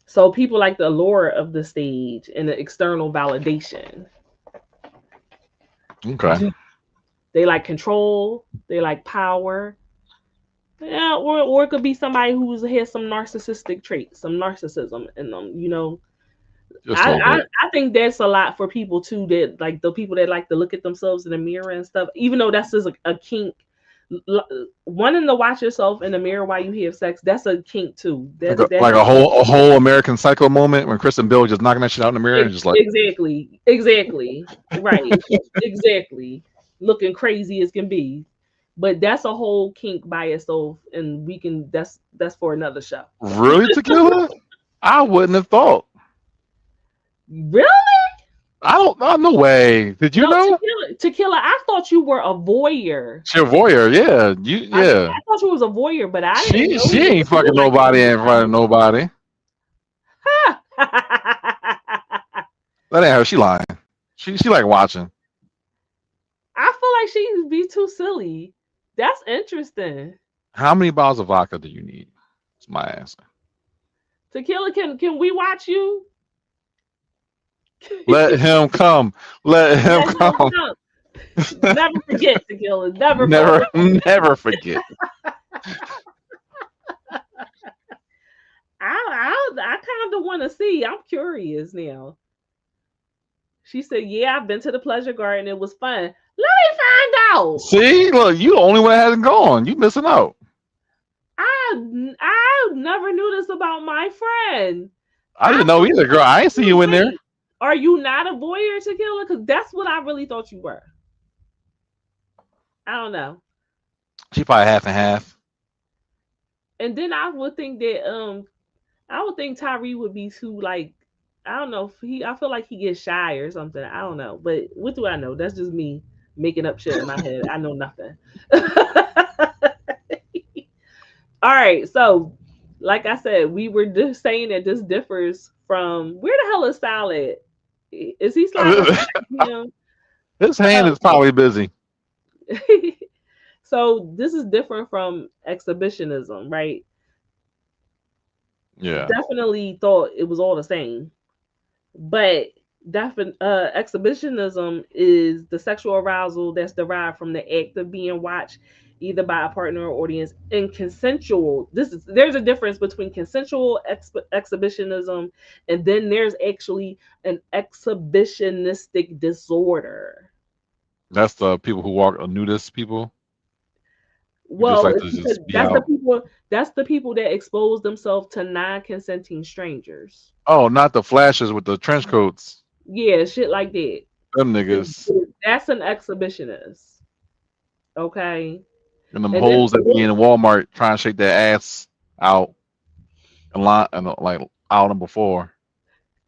Speaker 1: so people like the allure of the stage and the external validation.
Speaker 2: Okay.
Speaker 1: They like control, they like power. Yeah, or it could be somebody who has some narcissistic traits, some narcissism in them.
Speaker 2: Just a little bit.
Speaker 1: I think that's a lot for people too, that like the people that like to look at themselves in the mirror and stuff, even though that's just a kink. Wanting to watch yourself in the mirror while you have sex, that's a kink too. That's
Speaker 2: Like a whole American Psycho moment when Kristen Bell just knocking that shit out in the mirror and just like,
Speaker 1: exactly right, exactly, looking crazy as can be. But that's a whole kink by itself, and we can that's for another show.
Speaker 2: really, Tequila? I wouldn't have thought.
Speaker 1: Really?
Speaker 2: I don't. Oh, no way. Did you
Speaker 1: No,
Speaker 2: know?
Speaker 1: tequila. I thought you were a voyeur.
Speaker 2: She a voyeur. Yeah. You. Yeah.
Speaker 1: I thought you was a voyeur, but I didn't
Speaker 2: She
Speaker 1: know
Speaker 2: she ain't
Speaker 1: that you
Speaker 2: fucking
Speaker 1: like
Speaker 2: nobody in front of nobody. That ain't her. She lying. She like watching.
Speaker 1: I feel like she'd be too silly. That's interesting.
Speaker 2: How many bottles of vodka do you need? That's my answer.
Speaker 1: Tequila, can we watch you?
Speaker 2: Let him come. Let him
Speaker 1: Let him
Speaker 2: come.
Speaker 1: come. Never forget, Tequila. Never
Speaker 2: Never,
Speaker 1: forget.
Speaker 2: never forget.
Speaker 1: I kind of want to see. I'm curious now. She said, "Yeah, I've been to the pleasure garden. It was fun. Let me find out."
Speaker 2: See, look, you the only one that hasn't gone. You missing out.
Speaker 1: I never knew this about my friend.
Speaker 2: I didn't know either, girl. I ain't see you in there.
Speaker 1: Wait, are you not a voyeur, Tequila? Because that's what I really thought you were. I don't know.
Speaker 2: She probably half and half.
Speaker 1: And then I would think that I would think Tyree would be too, like, I don't know, I feel like he gets shy or something. I don't know. But what do I know? That's just me making up shit in my head. I know nothing. All right, so like I said, we were just saying that this differs from, where the hell is Salad? Is he sliding?
Speaker 2: His hand is probably busy.
Speaker 1: So this is different from exhibitionism, right?
Speaker 2: Yeah.
Speaker 1: Definitely thought it was all the same, but exhibitionism is the sexual arousal that's derived from the act of being watched either by a partner or audience in consensual. There's a difference between consensual exhibitionism, and then there's actually an exhibitionistic disorder.
Speaker 2: That's the people who walk nudist people. Who just
Speaker 1: Well,
Speaker 2: like
Speaker 1: it's
Speaker 2: to
Speaker 1: because
Speaker 2: just be out.
Speaker 1: that's the people that expose themselves to non-consenting strangers.
Speaker 2: Oh, not the flashes with the trench coats.
Speaker 1: Yeah, shit like that.
Speaker 2: Them niggas.
Speaker 1: That's an exhibitionist. Okay.
Speaker 2: And them
Speaker 1: And then
Speaker 2: hoes that be in Walmart trying to shake their ass out and like out them before.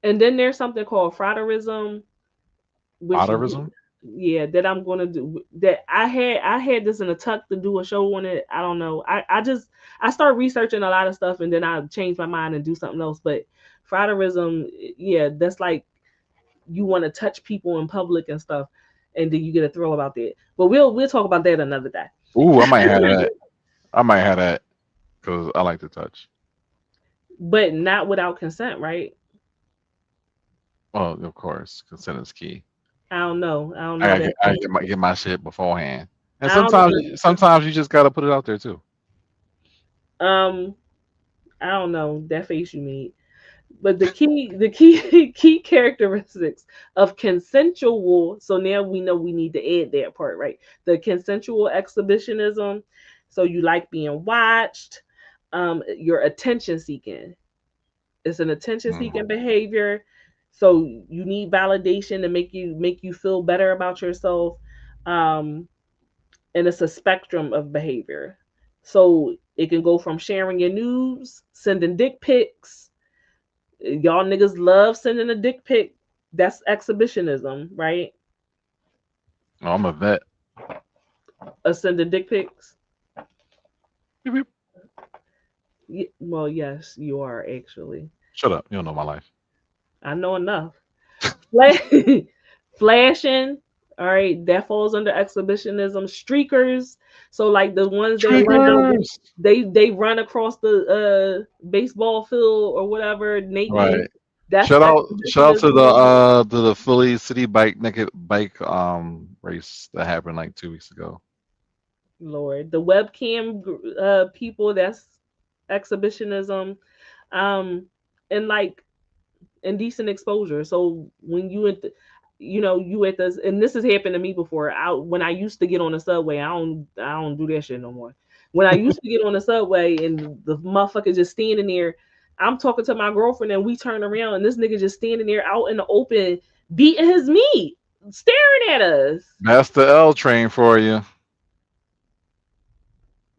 Speaker 1: And then there's something called frauderism, which
Speaker 2: Moderism?
Speaker 1: yeah, that I'm gonna do. That I had this in a tuck to do a show on it. I don't know. I start researching a lot of stuff and then I change my mind and do something else. But frauderism, yeah, that's like you want to touch people in public and stuff, and then you get a thrill about that. But we'll talk about that another day.
Speaker 2: Ooh, I might have that. I might have that because I like to touch.
Speaker 1: But not without consent, right?
Speaker 2: Well, of course, consent is key.
Speaker 1: I don't know. I don't
Speaker 2: I
Speaker 1: know
Speaker 2: gotta
Speaker 1: that.
Speaker 2: get my shit beforehand. And
Speaker 1: I don't
Speaker 2: sometimes you just gotta put it out there too.
Speaker 1: know. I don't know that face you made. But the key key characteristics of consensual, so now we know we need to add that part, right? The consensual exhibitionism, so you like being watched, you're attention seeking. It's an attention
Speaker 2: Mm.
Speaker 1: seeking behavior, so you need validation to make you feel better about yourself. um and it's a spectrum of behavior, so it can go from sharing your news, sending dick pics. Y'all niggas love sending a dick pic. That's exhibitionism, right?
Speaker 2: Oh, I'm a vet.
Speaker 1: Sending dick pics.
Speaker 2: Beep, beep.
Speaker 1: Well, yes, you are actually.
Speaker 2: Shut up. You don't know my life.
Speaker 1: I know enough. Fla- Flashing. All right, that falls under exhibitionism. Streakers. So like the ones that run down,
Speaker 2: Triggers.
Speaker 1: they run across the baseball field or whatever naked.
Speaker 2: Right.
Speaker 1: That's
Speaker 2: Shout out
Speaker 1: exhibitionism.
Speaker 2: to the Philly City Bike naked bike race that happened like 2 weeks ago.
Speaker 1: Lord, the webcam people. That's exhibitionism. And like indecent exposure. So when you at the, you at the, and this has happened to me before. When I used to get on the subway, I don't do that shit no more. When I used to get on the subway and the motherfucker just standing there, I'm talking to my girlfriend and we turn around and this nigga just standing there out in the open beating his meat, staring at us.
Speaker 2: That's the L train for you.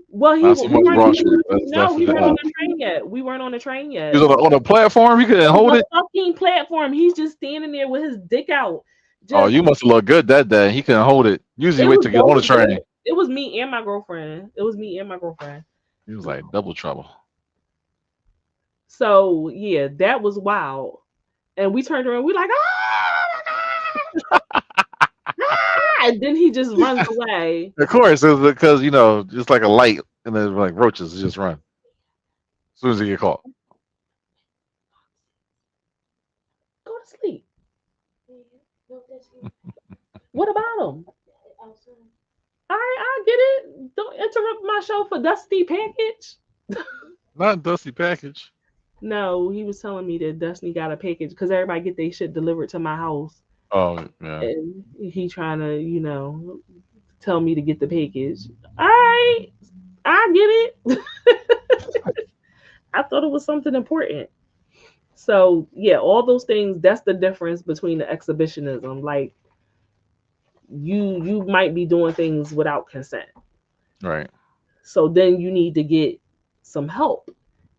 Speaker 1: Well,
Speaker 2: Not so
Speaker 1: we
Speaker 2: much
Speaker 1: weren't.
Speaker 2: Broad Street.
Speaker 1: No,
Speaker 2: That's
Speaker 1: we
Speaker 2: the
Speaker 1: weren't on
Speaker 2: L.
Speaker 1: the train yet. We weren't on the train
Speaker 2: He
Speaker 1: yet.
Speaker 2: was on the platform. He couldn't
Speaker 1: On
Speaker 2: hold
Speaker 1: the
Speaker 2: it.
Speaker 1: fucking platform, he's just standing there with his dick out.
Speaker 2: Oh,
Speaker 1: Just
Speaker 2: you must have looked good that day. He couldn't hold it. Usually
Speaker 1: it
Speaker 2: wait
Speaker 1: was
Speaker 2: to get on
Speaker 1: both
Speaker 2: the
Speaker 1: of us.
Speaker 2: train.
Speaker 1: It was me and my girlfriend. It was me and my girlfriend.
Speaker 2: He was like double trouble.
Speaker 1: So yeah, that was wild. And we turned around. We like, ah! And then he just runs away.
Speaker 2: Of course, it was because just like a light, and then like roaches just run as soon as they get caught.
Speaker 1: Go to sleep. What about him? All right, I get it. Don't interrupt my show for Dusty Package.
Speaker 2: Not dusty package.
Speaker 1: No, he was telling me that Dusty got a package because everybody get their shit delivered to my house,
Speaker 2: Oh yeah.
Speaker 1: and he trying to, tell me to get the package. All right, I get it. I thought it was something important. So yeah, all those things. That's the difference between the exhibitionism. Like you might be doing things without consent.
Speaker 2: Right.
Speaker 1: So then you need to get some help.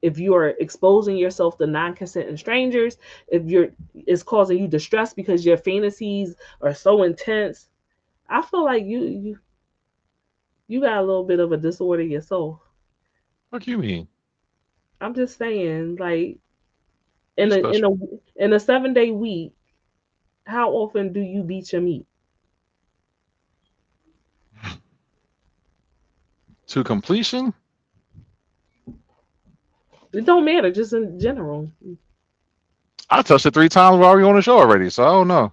Speaker 1: If you are exposing yourself to non-consenting strangers, if you're it's causing you distress because your fantasies are so intense, I feel like you got a little bit of a disorder yourself.
Speaker 2: What do you mean?
Speaker 1: I'm just saying, like
Speaker 2: You
Speaker 1: in a in
Speaker 2: special.
Speaker 1: a in a 7 day week, how often do you beat your meat?
Speaker 2: To completion?
Speaker 1: It don't matter, just in general.
Speaker 2: I touched it 3 times while we on the show already, so I don't know.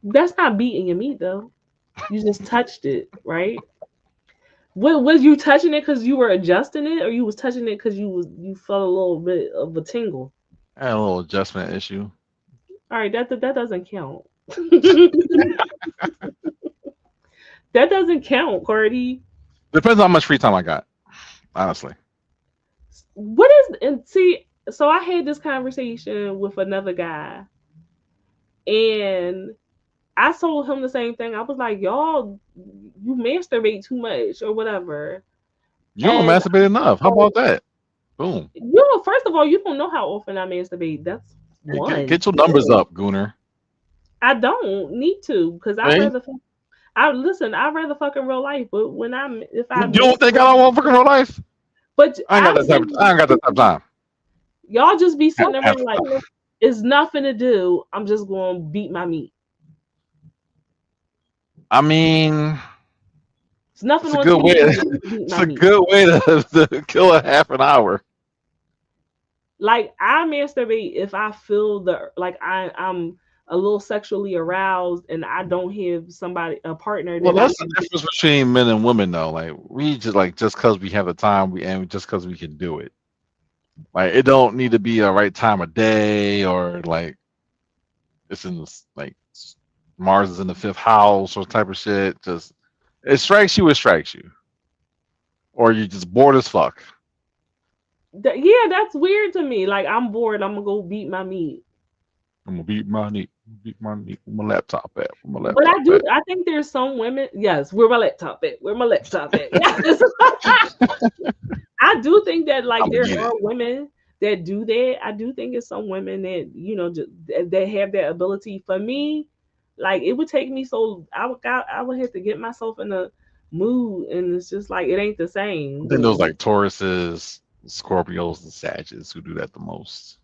Speaker 1: That's not beating your meat though. You just touched it, right? Was you touching it because you were adjusting it, or you was touching it because you felt a little bit of a tingle?
Speaker 2: I had a little adjustment issue.
Speaker 1: All right, that doesn't count. That doesn't count, Cardi.
Speaker 2: Depends on how much free time I got, honestly.
Speaker 1: What is and see? So I had this conversation with another guy, and I told him the same thing. I was like, "Y'all, you masturbate too much, or whatever."
Speaker 2: You don't
Speaker 1: And
Speaker 2: masturbate enough. How about that? Boom.
Speaker 1: first of all, you don't know how often I masturbate. That's one.
Speaker 2: Get your numbers up, Gooner.
Speaker 1: I don't need to because I'd
Speaker 2: Hey,
Speaker 1: rather. I listen. I'd rather fuck in real life, but when I'm if I
Speaker 2: you don't think I
Speaker 1: masturbate,
Speaker 2: don't want fucking real life?
Speaker 1: but
Speaker 2: I ain't got
Speaker 1: I'm
Speaker 2: that type. I
Speaker 1: saying
Speaker 2: ain't got that type of time.
Speaker 1: y'all just be sitting
Speaker 2: Half
Speaker 1: around
Speaker 2: the
Speaker 1: like
Speaker 2: time.
Speaker 1: it's nothing to do. I'm just going to beat my meat.
Speaker 2: I mean,
Speaker 1: It's nothing
Speaker 2: it's a
Speaker 1: on
Speaker 2: good
Speaker 1: TV.
Speaker 2: way.
Speaker 1: Beat
Speaker 2: It's
Speaker 1: my
Speaker 2: a
Speaker 1: meat.
Speaker 2: good way to kill a half an hour.
Speaker 1: Like I masturbate if I feel the like I'm a little sexually aroused and I don't have somebody a partner
Speaker 2: Well,
Speaker 1: that I
Speaker 2: that's the
Speaker 1: can.
Speaker 2: difference between men and women, though. Like we just because we have the time, and just because we can do it. Like it don't need to be a right time of day or like it's in this like Mars is in the fifth house or type of shit. Just it strikes you, or you just bored as fuck.
Speaker 1: Yeah, that's weird to me. Like I'm bored. I'm gonna go beat my meat.
Speaker 2: I'm gonna beat my knee, where my laptop at, where my
Speaker 1: But I
Speaker 2: laptop
Speaker 1: do.
Speaker 2: at.
Speaker 1: I think there's some women. Yes, where my laptop at? Where my laptop at? Yes. I do think that
Speaker 2: I'm
Speaker 1: like
Speaker 2: gonna
Speaker 1: there
Speaker 2: get it.
Speaker 1: are women that do that. I do think it's some women that just, that have that ability. For me, like it would take me so I would have to get myself in a mood, and it's just like it ain't the
Speaker 2: I
Speaker 1: same.
Speaker 2: think those like Tauruses, Scorpios, and Sagittars who do that the most.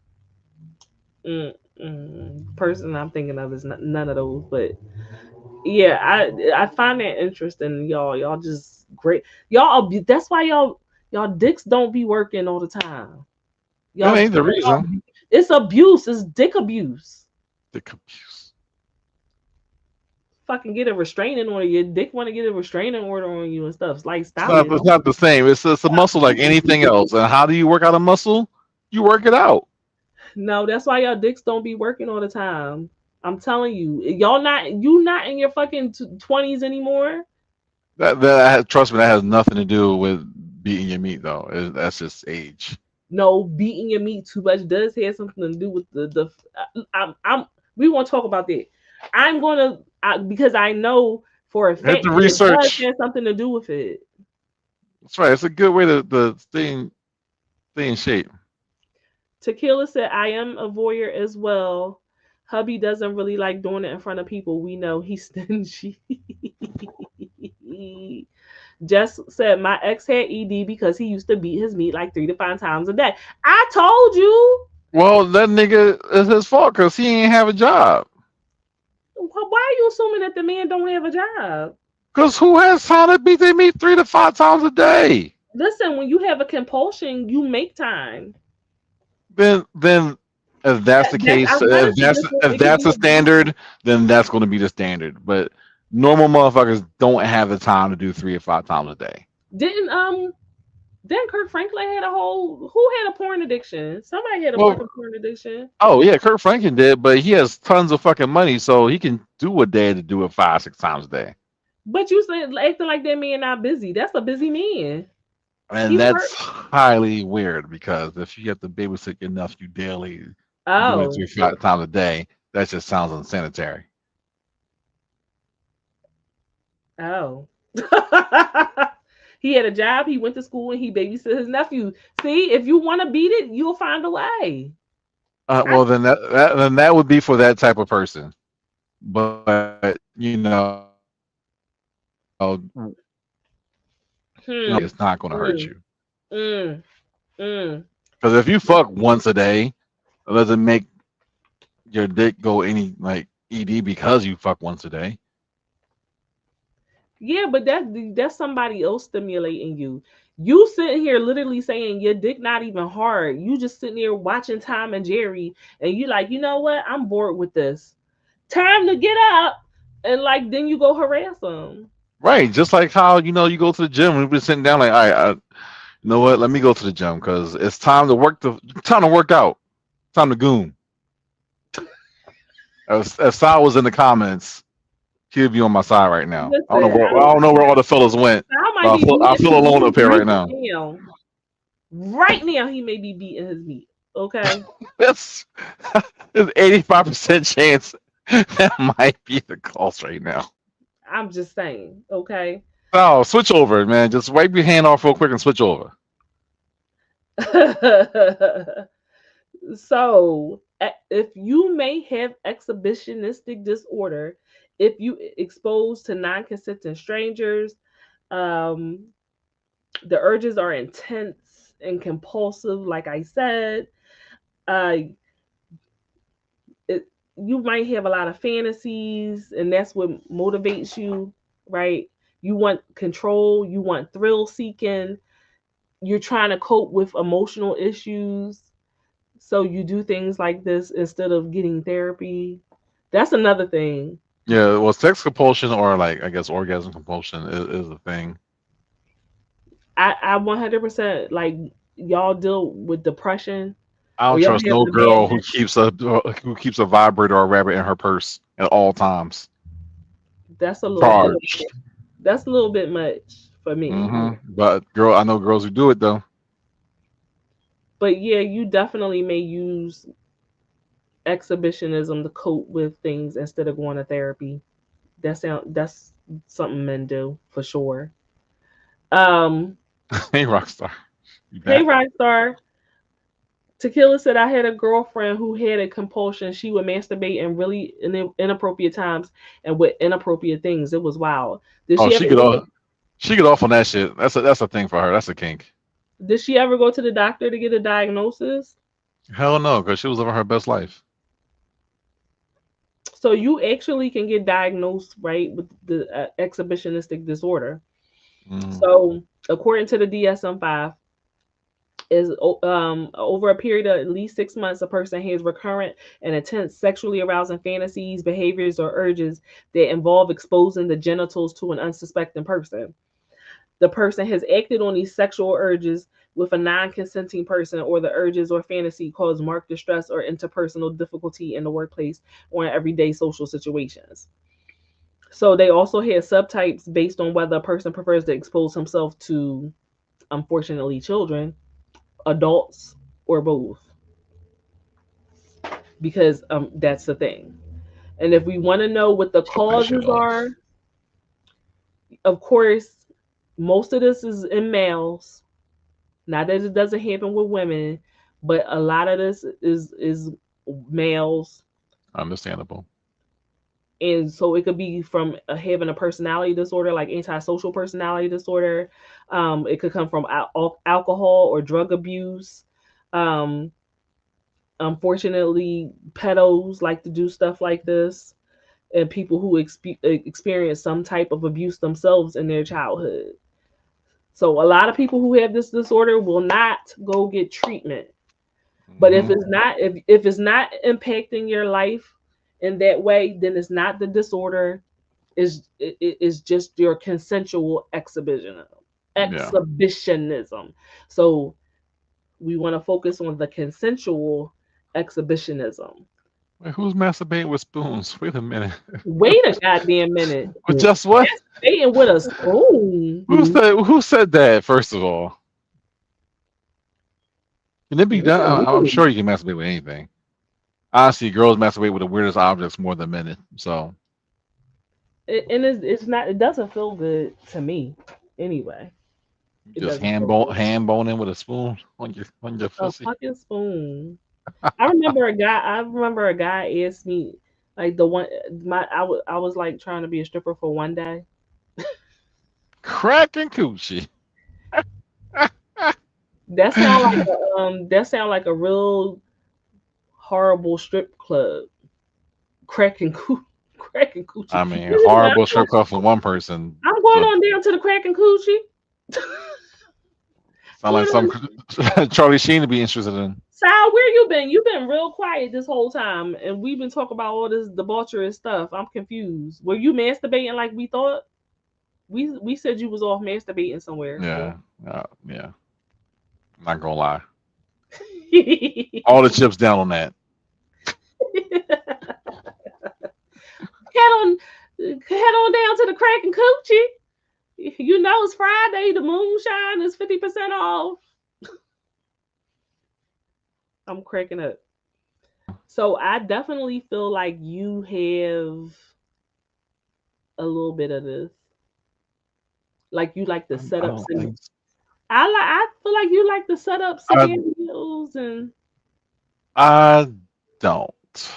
Speaker 1: Person I'm thinking of is none of those, but yeah, I find that interesting, y'all. Y'all just great. That's why y'all dicks don't be working all the time.
Speaker 2: That
Speaker 1: Y'all,
Speaker 2: ain't the reason.
Speaker 1: it's abuse. It's dick abuse.
Speaker 2: The abuse.
Speaker 1: Fucking get a restraining order. Your dick want to get a restraining order on you and stuff. It's like,
Speaker 2: It's
Speaker 1: stop
Speaker 2: not.
Speaker 1: it.
Speaker 2: It's not the same. It's a muscle like anything else. And how do you work out a muscle? You work it out.
Speaker 1: No, that's why y'all dicks don't be working all the time. I'm telling you, you not in your fucking 20s anymore.
Speaker 2: Trust me, that has nothing to do with beating your meat though. That's just age.
Speaker 1: No, beating your meat too much does have something to do with the. I'm we won't talk about that. I'm gonna because I know for a
Speaker 2: You have
Speaker 1: fact
Speaker 2: to
Speaker 1: that it does
Speaker 2: research.
Speaker 1: have something to do with it.
Speaker 2: That's right. It's a good way to stay in shape.
Speaker 1: Tequila said, I am a voyeur as well. Hubby doesn't really like doing it in front of people. We know he's stingy. Jess said, my ex had ED because he used to beat his meat like 3 to 5 times a day. I told you.
Speaker 2: Well, that nigga is his fault because he ain't have a job.
Speaker 1: Why are you assuming that the man don't have a job?
Speaker 2: Because who has time to beat their meat 3 to 5 times a day?
Speaker 1: Listen, when you have a compulsion, you make time.
Speaker 2: Then if that's the
Speaker 1: I
Speaker 2: case,
Speaker 1: read a statistic.
Speaker 2: if
Speaker 1: It could
Speaker 2: that's
Speaker 1: be
Speaker 2: the
Speaker 1: abuse.
Speaker 2: standard, then that's going to be the standard. But normal motherfuckers don't have the time to do 3 or 5 times a day.
Speaker 1: Didn't Then Kirk Franklin had a whole who had a porn addiction? Somebody had a
Speaker 2: Well,
Speaker 1: fucking porn addiction.
Speaker 2: oh yeah, Kurt Franklin did, but he has tons of fucking money, so he can do a day to do it 5, 6 times a day.
Speaker 1: But you said acting like that man not busy. That's a busy man.
Speaker 2: And
Speaker 1: He
Speaker 2: that's
Speaker 1: worked.
Speaker 2: highly weird because if you have to babysit your nephew daily, doing it
Speaker 1: Oh,
Speaker 2: 3 or 5 times a day, that just sounds unsanitary.
Speaker 1: oh. He had a job. He went to school and he babysit his nephew. See, if you want to beat it, you'll find a way. I,
Speaker 2: Well, then that would be for that type of person. But
Speaker 1: hmm,
Speaker 2: it's not going to hurt
Speaker 1: mm,
Speaker 2: you
Speaker 1: mm, mm.
Speaker 2: because if you fuck once a day, it doesn't make your dick go any like ED because you fuck once a day.
Speaker 1: Yeah, but that's somebody else stimulating you. You sitting here literally saying your dick not even hard. You just sitting there watching Tom and Jerry, and you like, you know what? I'm bored with this. Time to get up, and like then you go harass them.
Speaker 2: Right, just like how you go to the gym and we've been sitting down like, all right, you know what? Let me go to the gym because it's time to work out, time to goon. If Sal was in the comments, he'd be on my side right now.
Speaker 1: Listen,
Speaker 2: I don't know where all the fellas went,
Speaker 1: I might
Speaker 2: but
Speaker 1: be
Speaker 2: I
Speaker 1: beating
Speaker 2: feel
Speaker 1: his
Speaker 2: alone
Speaker 1: meat
Speaker 2: up here right
Speaker 1: right
Speaker 2: now.
Speaker 1: now. Right now, he may be beating his meat. Okay,
Speaker 2: That's there's 85% chance that might be the cause right now.
Speaker 1: I'm just saying. Okay.
Speaker 2: Oh, switch over, man. Just wipe your hand off real quick and switch over.
Speaker 1: So If you may have exhibitionistic disorder, if you exposed to non-consenting strangers, um, the urges are intense and compulsive, like I said. Uh, it, you might have a lot of fantasies, and that's what motivates you, right? You want control, you want thrill seeking, you're trying to cope with emotional issues. So you do things like this instead of getting therapy. That's another thing.
Speaker 2: Yeah, well, sex compulsion or like I guess orgasm compulsion is a thing.
Speaker 1: I 100% like y'all deal with depression
Speaker 2: I
Speaker 1: or
Speaker 2: don't
Speaker 1: y'all
Speaker 2: trust no
Speaker 1: having a bad
Speaker 2: girl
Speaker 1: mental.
Speaker 2: who keeps a vibrator or a rabbit in her purse at all times,
Speaker 1: That's a little
Speaker 2: charged.
Speaker 1: that's a little bit much for me.
Speaker 2: But girl, I know girls who do it though.
Speaker 1: But yeah, you definitely may use exhibitionism to cope with things instead of going to therapy. That's something men do for sure. Um,
Speaker 2: Hey, Rockstar, you
Speaker 1: hey
Speaker 2: back?
Speaker 1: Rockstar. Tequila said I had a girlfriend who had a compulsion. She would masturbate in really inappropriate times and with inappropriate things. It was wild. Did
Speaker 2: Oh,
Speaker 1: she ever
Speaker 2: she get off on that shit. That's a thing for her. That's a kink.
Speaker 1: did she ever go to the doctor to get a diagnosis?
Speaker 2: Hell no, because she was living her best life.
Speaker 1: So you actually can get diagnosed right with the exhibitionistic disorder.
Speaker 2: Mm.
Speaker 1: So according to the DSM-5, is over a period of at least 6 months, a person has recurrent and intense sexually arousing fantasies, behaviors, or urges that involve exposing the genitals to an unsuspecting person. The person has acted on these sexual urges with a non-consenting person, or the urges or fantasy cause marked distress or interpersonal difficulty in the workplace or in everyday social situations. So they also had subtypes based on whether a person prefers to expose himself to, unfortunately, children, adults, or both, because that's the thing. And if we want to know what the
Speaker 2: Cut that shit
Speaker 1: causes are,
Speaker 2: off.
Speaker 1: of course, most of this is in males. Not that it doesn't happen with women, but a lot of this is males,
Speaker 2: Understandable.
Speaker 1: and so it could be from having a personality disorder, like antisocial personality disorder. It could come from alcohol or drug abuse. Um, Unfortunately, pedos like to do stuff like this, and people who experience some type of abuse themselves in their childhood. So a lot of people who have this disorder will not go get treatment. But if
Speaker 2: Hmm.
Speaker 1: it's not if it's not impacting your life in that way, then it's not the disorder. Is just your consensual exhibitionism.
Speaker 2: Yeah.
Speaker 1: Exhibitionism. So we want to focus on the consensual exhibitionism.
Speaker 2: Wait, who's masturbating with spoons? Wait a minute.
Speaker 1: Wait a goddamn minute.
Speaker 2: But just what?
Speaker 1: That's staying with a spoon.
Speaker 2: Who said that? First of all, can it be done? I'm sure you can masturbate with anything. Honestly, girls masturbate with the weirdest objects more than men. So
Speaker 1: And it's not. It doesn't feel good to me. Anyway, it
Speaker 2: just
Speaker 1: doesn't feel good.
Speaker 2: hand boning with a spoon on your
Speaker 1: A
Speaker 2: pussy.
Speaker 1: fucking spoon. I remember a guy asked me like the one my I was like trying to be a stripper for one day.
Speaker 2: Cracking coochie.
Speaker 1: That sound like a real horrible strip club. Cracking coo cracking coochie.
Speaker 2: I mean,
Speaker 1: You know what?
Speaker 2: horrible strip club for one person.
Speaker 1: I'm going
Speaker 2: So
Speaker 1: on down to the cracking coochie.
Speaker 2: sound like
Speaker 1: Going
Speaker 2: some
Speaker 1: on.
Speaker 2: Charlie Sheen to be interested in.
Speaker 1: Sal, where you been? You've been real quiet this whole time, and we've been talking about all this debaucherous stuff. I'm confused. Were you masturbating like we thought? We said you was off masturbating somewhere.
Speaker 2: Yeah, yeah. Not gonna lie.
Speaker 1: head
Speaker 2: All the chips down on that.
Speaker 1: on head on down to the crack and coochie. You know it's Friday. The moonshine is 50% off. I'm cracking up. So I definitely feel like you have a little bit of this. Like you like to set
Speaker 2: I
Speaker 1: up
Speaker 2: don't
Speaker 1: some.
Speaker 2: think.
Speaker 1: I feel like you like to set up
Speaker 2: I
Speaker 1: scenarios and
Speaker 2: I don't.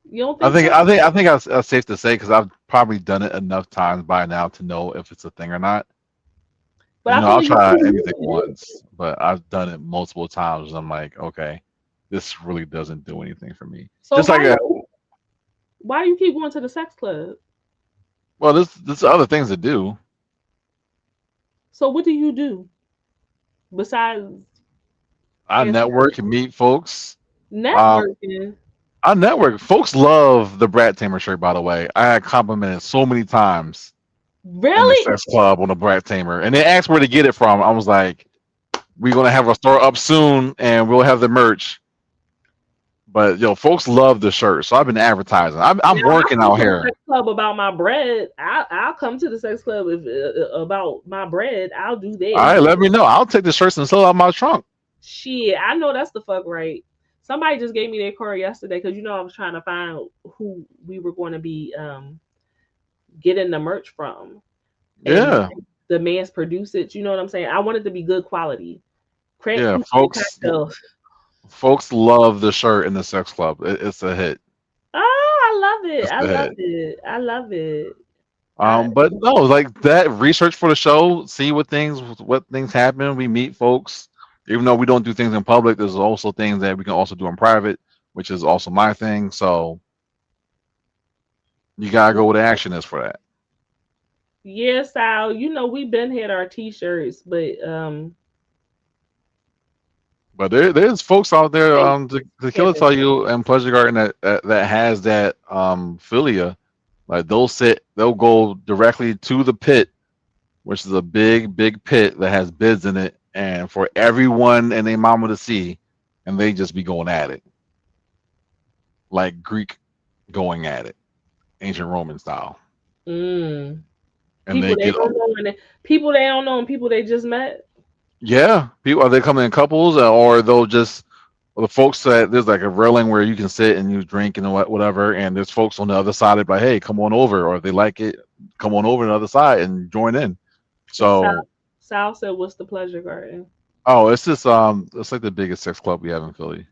Speaker 1: You don't
Speaker 2: I
Speaker 1: think
Speaker 2: think
Speaker 1: so?
Speaker 2: I think I think that's safe to say because I've probably done it enough times by now to know if it's a thing or not.
Speaker 1: But
Speaker 2: Because
Speaker 1: I feel
Speaker 2: I'll
Speaker 1: like
Speaker 2: try
Speaker 1: you
Speaker 2: anything once, but I've done it multiple times. And I'm like, okay, this really doesn't do anything for me.
Speaker 1: so
Speaker 2: Just like
Speaker 1: why do you keep going to the sex club?
Speaker 2: well, there's other things to do.
Speaker 1: So what do you do besides
Speaker 2: I
Speaker 1: have sex?
Speaker 2: network and meet folks. Um,
Speaker 1: Networking?
Speaker 2: I network. Folks love the Brat Tamer shirt, by the way. I had complimented so many times in the
Speaker 1: Really?
Speaker 2: sex club on the Brat Tamer, and they asked where to get it from. I was like, we're gonna have a store up soon, and we'll have the merch. But folks love the shirt, so I've been advertising. I'm
Speaker 1: Now I'll
Speaker 2: working
Speaker 1: come
Speaker 2: out
Speaker 1: to the
Speaker 2: here.
Speaker 1: sex club about my bread. I'll come to the sex club if about my bread. I'll do
Speaker 2: All
Speaker 1: that.
Speaker 2: right, let me know. I'll take the shirts and sell out my trunk.
Speaker 1: Shit, I know that's the fuck right. Somebody just gave me their card yesterday because I was trying to find who we were going to be getting the merch from, and
Speaker 2: Yeah,
Speaker 1: the man's produce it. You know what I'm saying? I want it to be good quality. Crack
Speaker 2: yeah.
Speaker 1: cookies and
Speaker 2: Folks,
Speaker 1: cocktails.
Speaker 2: folks love the shirt in the sex club. It's a hit.
Speaker 1: Oh, I love it.
Speaker 2: It's
Speaker 1: I
Speaker 2: a
Speaker 1: love
Speaker 2: hit.
Speaker 1: it. I love it. I
Speaker 2: But no, like that research for the show, see what things happen. We meet folks, even though we don't do things in public. There's also things that we can also do in private, which is also my thing. So you gotta go where the action is for that.
Speaker 1: yes, Sal. We've been had our t-shirts, but
Speaker 2: But there's folks out there,
Speaker 1: they
Speaker 2: to kill it
Speaker 1: haven't.
Speaker 2: tell you and Pleasure Garden that has that philia. Like they'll go directly to the pit, which is a big, big pit that has bids in it, and for everyone and their mama to see, and they just be going at it, like Greek going at it, ancient Roman style,
Speaker 1: Mm,
Speaker 2: and they get
Speaker 1: people they don't know and people they just met.
Speaker 2: yeah, people are they coming in couples or they'll just the folks that there's like a railing where you can sit and you drink and whatever, and there's folks on the other side like, hey, come on over, or if they like it, come on over to the other side and join in.
Speaker 1: Sal,
Speaker 2: So,
Speaker 1: Sal said, "What's the pleasure garden?"
Speaker 2: oh, it's like the biggest sex club we have in Philly.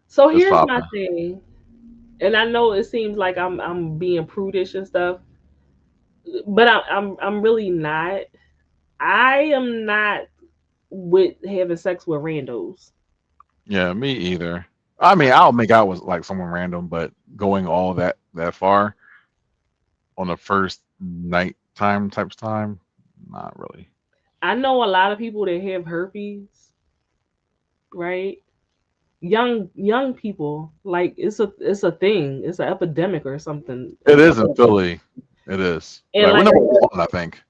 Speaker 1: So
Speaker 2: It's
Speaker 1: here's my
Speaker 2: popping.
Speaker 1: thing, and I know it seems like I'm being prudish and stuff, but I'm really not. I am not with having sex with randos.
Speaker 2: Yeah, me either. I mean, I'll make out with like someone random, but going all that far on the first night time types time, not really.
Speaker 1: I know a lot of people that have herpes, right? Young people, like it's a thing. It's an epidemic or something.
Speaker 2: It is in Philly. It is.
Speaker 1: And
Speaker 2: Like we're
Speaker 1: like,
Speaker 2: number one, I think.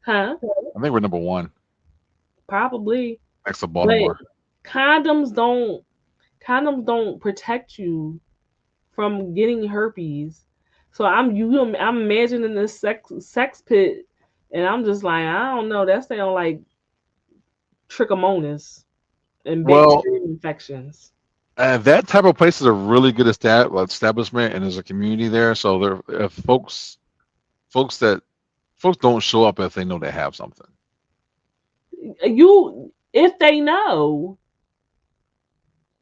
Speaker 1: huh?
Speaker 2: I think we're number one
Speaker 1: Probably,
Speaker 2: next to
Speaker 1: but
Speaker 2: Baltimore.
Speaker 1: condoms don't condoms don't protect you from getting herpes. So I'm imagining this sex pit, and I'm just like, I don't know. That sound like trichomonas and
Speaker 2: Well,
Speaker 1: bacterial infections.
Speaker 2: that type of place is a really good establishment, and there's a community there. So there, if folks that folks don't show up if they know they have something.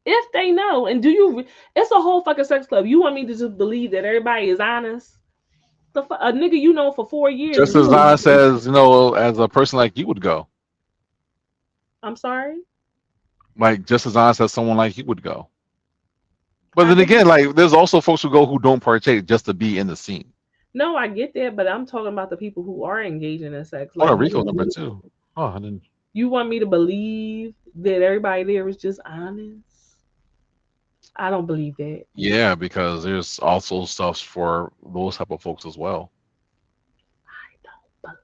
Speaker 1: If they know, and it's a whole fucking sex club. You want me to just believe that everybody is honest? A nigga for 4 years
Speaker 2: Just
Speaker 1: is
Speaker 2: as
Speaker 1: telling
Speaker 2: I
Speaker 1: you,
Speaker 2: says, as a person like you would go,
Speaker 1: I'm sorry.
Speaker 2: like just as honest as someone like you would go. But
Speaker 1: I
Speaker 2: then
Speaker 1: get
Speaker 2: again, like there's also folks who go who don't partake just to be in the scene.
Speaker 1: No, I get that, but I'm talking about the people who are engaging in sex.
Speaker 2: Oh,
Speaker 1: Like
Speaker 2: no, Rico's number two. Oh, I didn't.
Speaker 1: you want me to believe that everybody there is just honest? I don't believe that.
Speaker 2: Yeah, because there's also stuff for those type of folks as well.
Speaker 1: I don't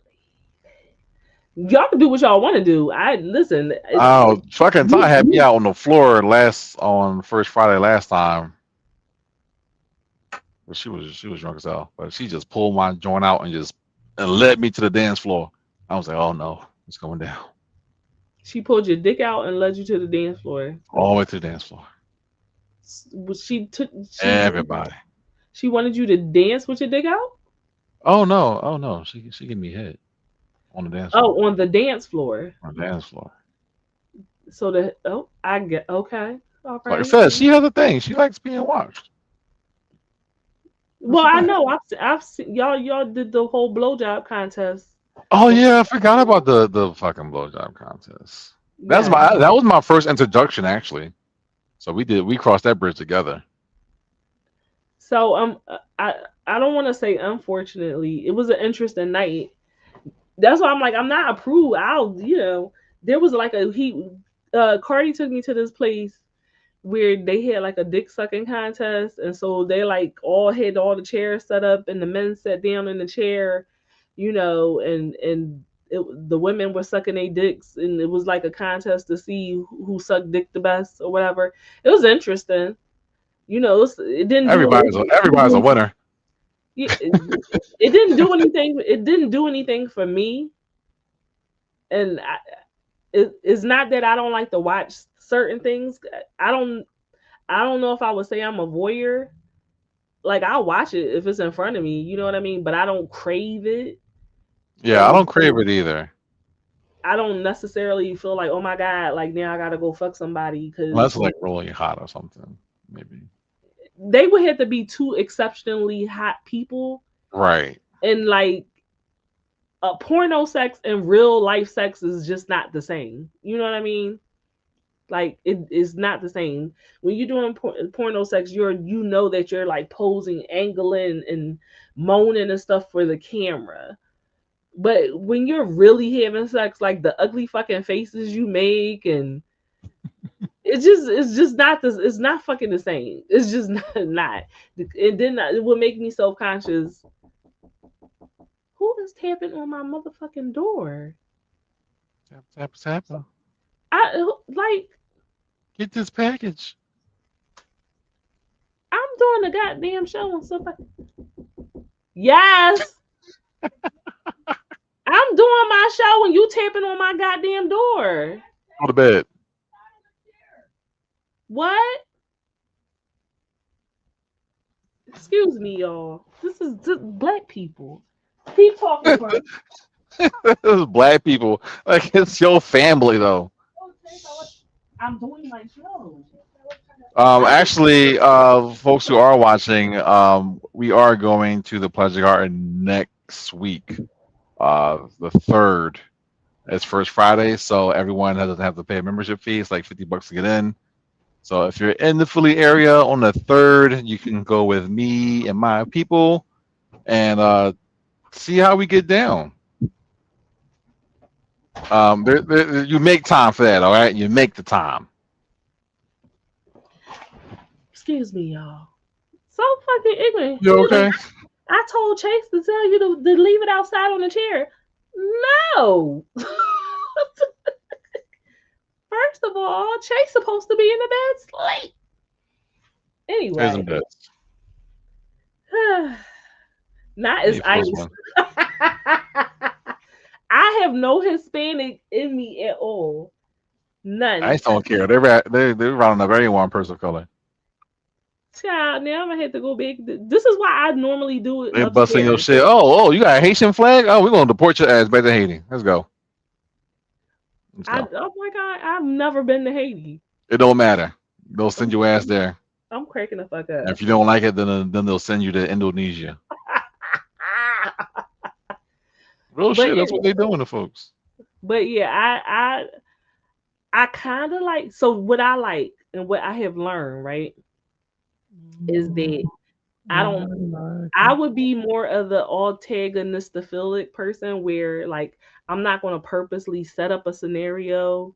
Speaker 1: believe. Y'all can do what y'all want to do. I listen.
Speaker 2: Oh, fucking Ty had me out on the floor on first Friday last time. But she was drunk as hell. But she just pulled my joint out and led me to the dance floor. I was like, oh no, it's going down.
Speaker 1: She pulled your dick out and led you to the dance floor.
Speaker 2: All the way to the dance floor.
Speaker 1: She took
Speaker 2: Everybody.
Speaker 1: she wanted you to dance with your dick out.
Speaker 2: Oh no, oh no. She gave me head on the dance floor.
Speaker 1: Oh, on the dance floor.
Speaker 2: On the dance floor.
Speaker 1: I get okay. All
Speaker 2: Like I
Speaker 1: right.
Speaker 2: said, she has a thing. She likes being watched. That's
Speaker 1: Well,
Speaker 2: the
Speaker 1: I
Speaker 2: thing.
Speaker 1: know I've seen y'all did the whole blowjob contest.
Speaker 2: Oh yeah, I forgot about the fucking blowjob contest.
Speaker 1: Yeah.
Speaker 2: That was my first introduction actually. So we crossed that bridge together.
Speaker 1: So I don't want to say unfortunately, it was an interesting night. That's why I'm like I'm not approved. There was like a he Cardi took me to this place where they had like a dick sucking contest, and so they like all had all the chairs set up, and the men sat down in the chair, the women were sucking their dicks, and it was like a contest to see who sucked dick the best or whatever. It was interesting. It didn't do
Speaker 2: Everybody's a winner.
Speaker 1: it didn't do anything. It didn't do anything for me, and it's not that I don't like to watch certain things. I don't. I don't know if I would say I'm a voyeur. Like I'll watch it if it's in front of me, you know what I mean? But I don't crave it.
Speaker 2: Yeah, I
Speaker 1: And
Speaker 2: don't crave it either.
Speaker 1: I don't necessarily feel like, oh my God, like now I gotta go fuck somebody
Speaker 2: Unless
Speaker 1: because
Speaker 2: it's like rolling hot or something, maybe.
Speaker 1: they would have to be two exceptionally hot people.
Speaker 2: Right.
Speaker 1: And like porno sex and real life sex is just not the same. You know what I mean? Like it is not the same. When you're doing porno sex, you know that you're like posing, angling, and moaning and stuff for the camera. But when you're really having sex, like the ugly fucking faces you make, and it's just not this. It's not fucking the same. It's just not. And then it would make me self conscious. Who is tapping on my motherfucking door?
Speaker 2: Tap, tap, tap.
Speaker 1: I like.
Speaker 2: Get this package.
Speaker 1: I'm doing a goddamn show and stuff. Yes, I'm doing my show and you tapping on my goddamn door.
Speaker 2: Go to bed.
Speaker 1: What? Excuse me, y'all. This is black people. Keep talking for.
Speaker 2: Black people. Like it's your family though.
Speaker 1: I'm doing my show.
Speaker 2: Actually, folks who are watching, we are going to the Pleasure Garden next week. The third. It's First Friday, so everyone doesn't have to pay a membership fee. It's like $50 to get in. So if you're in the Philly area on the third, you can go with me and my people and see how we get down. You make time for that, all right? You make the time.
Speaker 1: Excuse me, y'all. So fucking ignorant.
Speaker 2: You okay?
Speaker 1: I told Chase to tell you to leave it outside on the chair. No. First of all, Chase supposed to be in the bed sleep. Anyway.
Speaker 2: Isn't it?
Speaker 1: Not as ice. I have no Hispanic in me at all. None.
Speaker 2: I don't care. They're rounding up everyone person of color.
Speaker 1: Child, now I'm gonna have to go back. This is why I normally do it.
Speaker 2: They busting your shit. Oh, you got a Haitian flag? Oh, we're gonna deport your ass back to Haiti. Let's go.
Speaker 1: Oh my God, I've never been to Haiti.
Speaker 2: It don't matter. They'll send your ass there.
Speaker 1: I'm cracking the fuck up.
Speaker 2: And if you don't like it, then they'll send you to Indonesia. Real shit. That's what they're doing to folks.
Speaker 1: But yeah, I kind of like. So what I like and what I have learned, right, is that I would be more of the Autagonistophilia person where like I'm not going to purposely set up a scenario.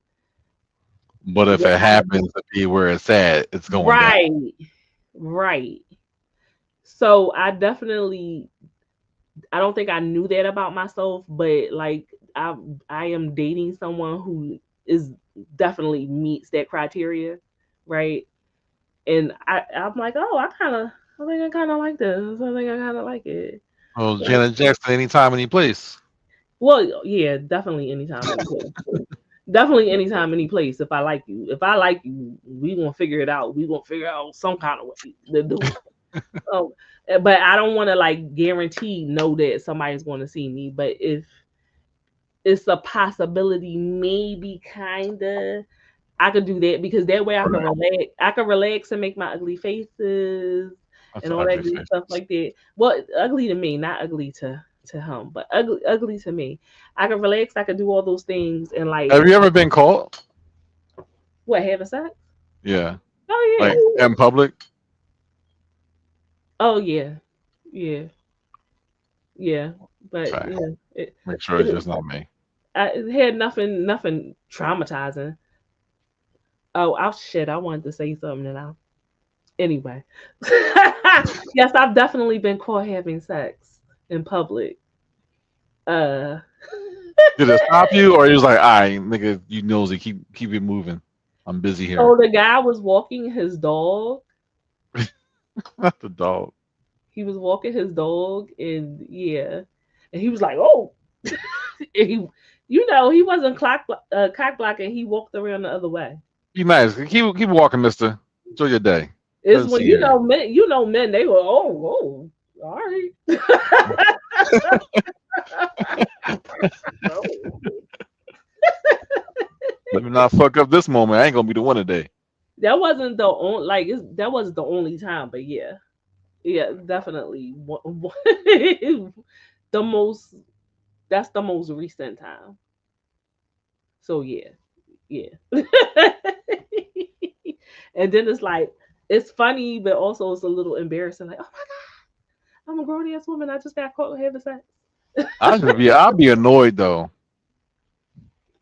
Speaker 2: But if it happens to be where it's at, it's going down.
Speaker 1: Right. So I don't think I knew that about myself, but like I am dating someone who is definitely meets that criteria, right? And I'm like, oh, I think I kind of like this. I think I kind of like it.
Speaker 2: Oh, Janet Jackson, anytime, any place.
Speaker 1: Well, yeah, definitely anytime, any place. Definitely anytime, any place. If I like you, we gonna figure it out. We gonna figure out some kind of way to do it. But I don't want to like guarantee know that somebody's going to see me. But if it's a possibility, maybe kinda. I could do that because that way I can relax. I can relax and make my ugly faces
Speaker 2: That's
Speaker 1: and
Speaker 2: an
Speaker 1: all that
Speaker 2: ugly
Speaker 1: good stuff
Speaker 2: face.
Speaker 1: like that. Well, ugly to me, not ugly to him, but ugly to me. I can relax. I can do all those things and like
Speaker 2: Have you ever been caught?
Speaker 1: what having sex.
Speaker 2: Yeah,
Speaker 1: Oh
Speaker 2: like
Speaker 1: yeah.
Speaker 2: in public.
Speaker 1: Oh yeah. Yeah. Yeah. But
Speaker 2: Okay,
Speaker 1: yeah,
Speaker 2: make sure it's
Speaker 1: it,
Speaker 2: just not me.
Speaker 1: it had nothing traumatizing. Oh shit! I wanted to say something and I anyway. Yes, I've definitely been caught having sex in public. Uh,
Speaker 2: Did it stop you, or he was like, "All right, nigga, you nosy, keep it moving. I'm busy
Speaker 1: so
Speaker 2: here."
Speaker 1: the guy was walking his dog.
Speaker 2: Not the dog.
Speaker 1: He was walking his dog, and yeah, and he was like, "Oh," and he, he wasn't cock blocking. He walked around the other way.
Speaker 2: Be nice. Keep walking, Mister. Enjoy your day.
Speaker 1: It's
Speaker 2: Let's
Speaker 1: when
Speaker 2: see here.
Speaker 1: men, men, they were, oh, all right. Oh.
Speaker 2: Let me not fuck up this moment. I ain't gonna be the one today.
Speaker 1: That wasn't the only that wasn't the only time, but yeah, yeah, definitely the most. That's the most recent time. So yeah, yeah. And then it's like it's funny, but also it's a little embarrassing. Like, oh my god, I'm a grown ass woman. I just got caught having sex.
Speaker 2: I'll be annoyed though.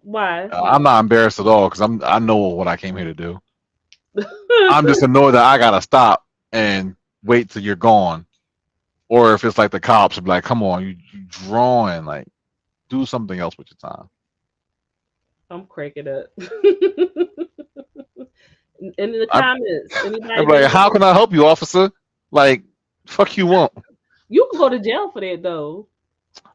Speaker 1: Why?
Speaker 2: I'm not embarrassed at all because I know what I came here to do. I'm just annoyed that I gotta stop and wait till you're gone. Or if it's like the cops be like, come on, you drawing, like do something else with your time.
Speaker 1: I'm cracking up. In the
Speaker 2: I'm,
Speaker 1: comments, anybody
Speaker 2: I'm
Speaker 1: got
Speaker 2: like, how
Speaker 1: any?
Speaker 2: can I help you, officer? Like, fuck you want.
Speaker 1: You can go to jail for that though.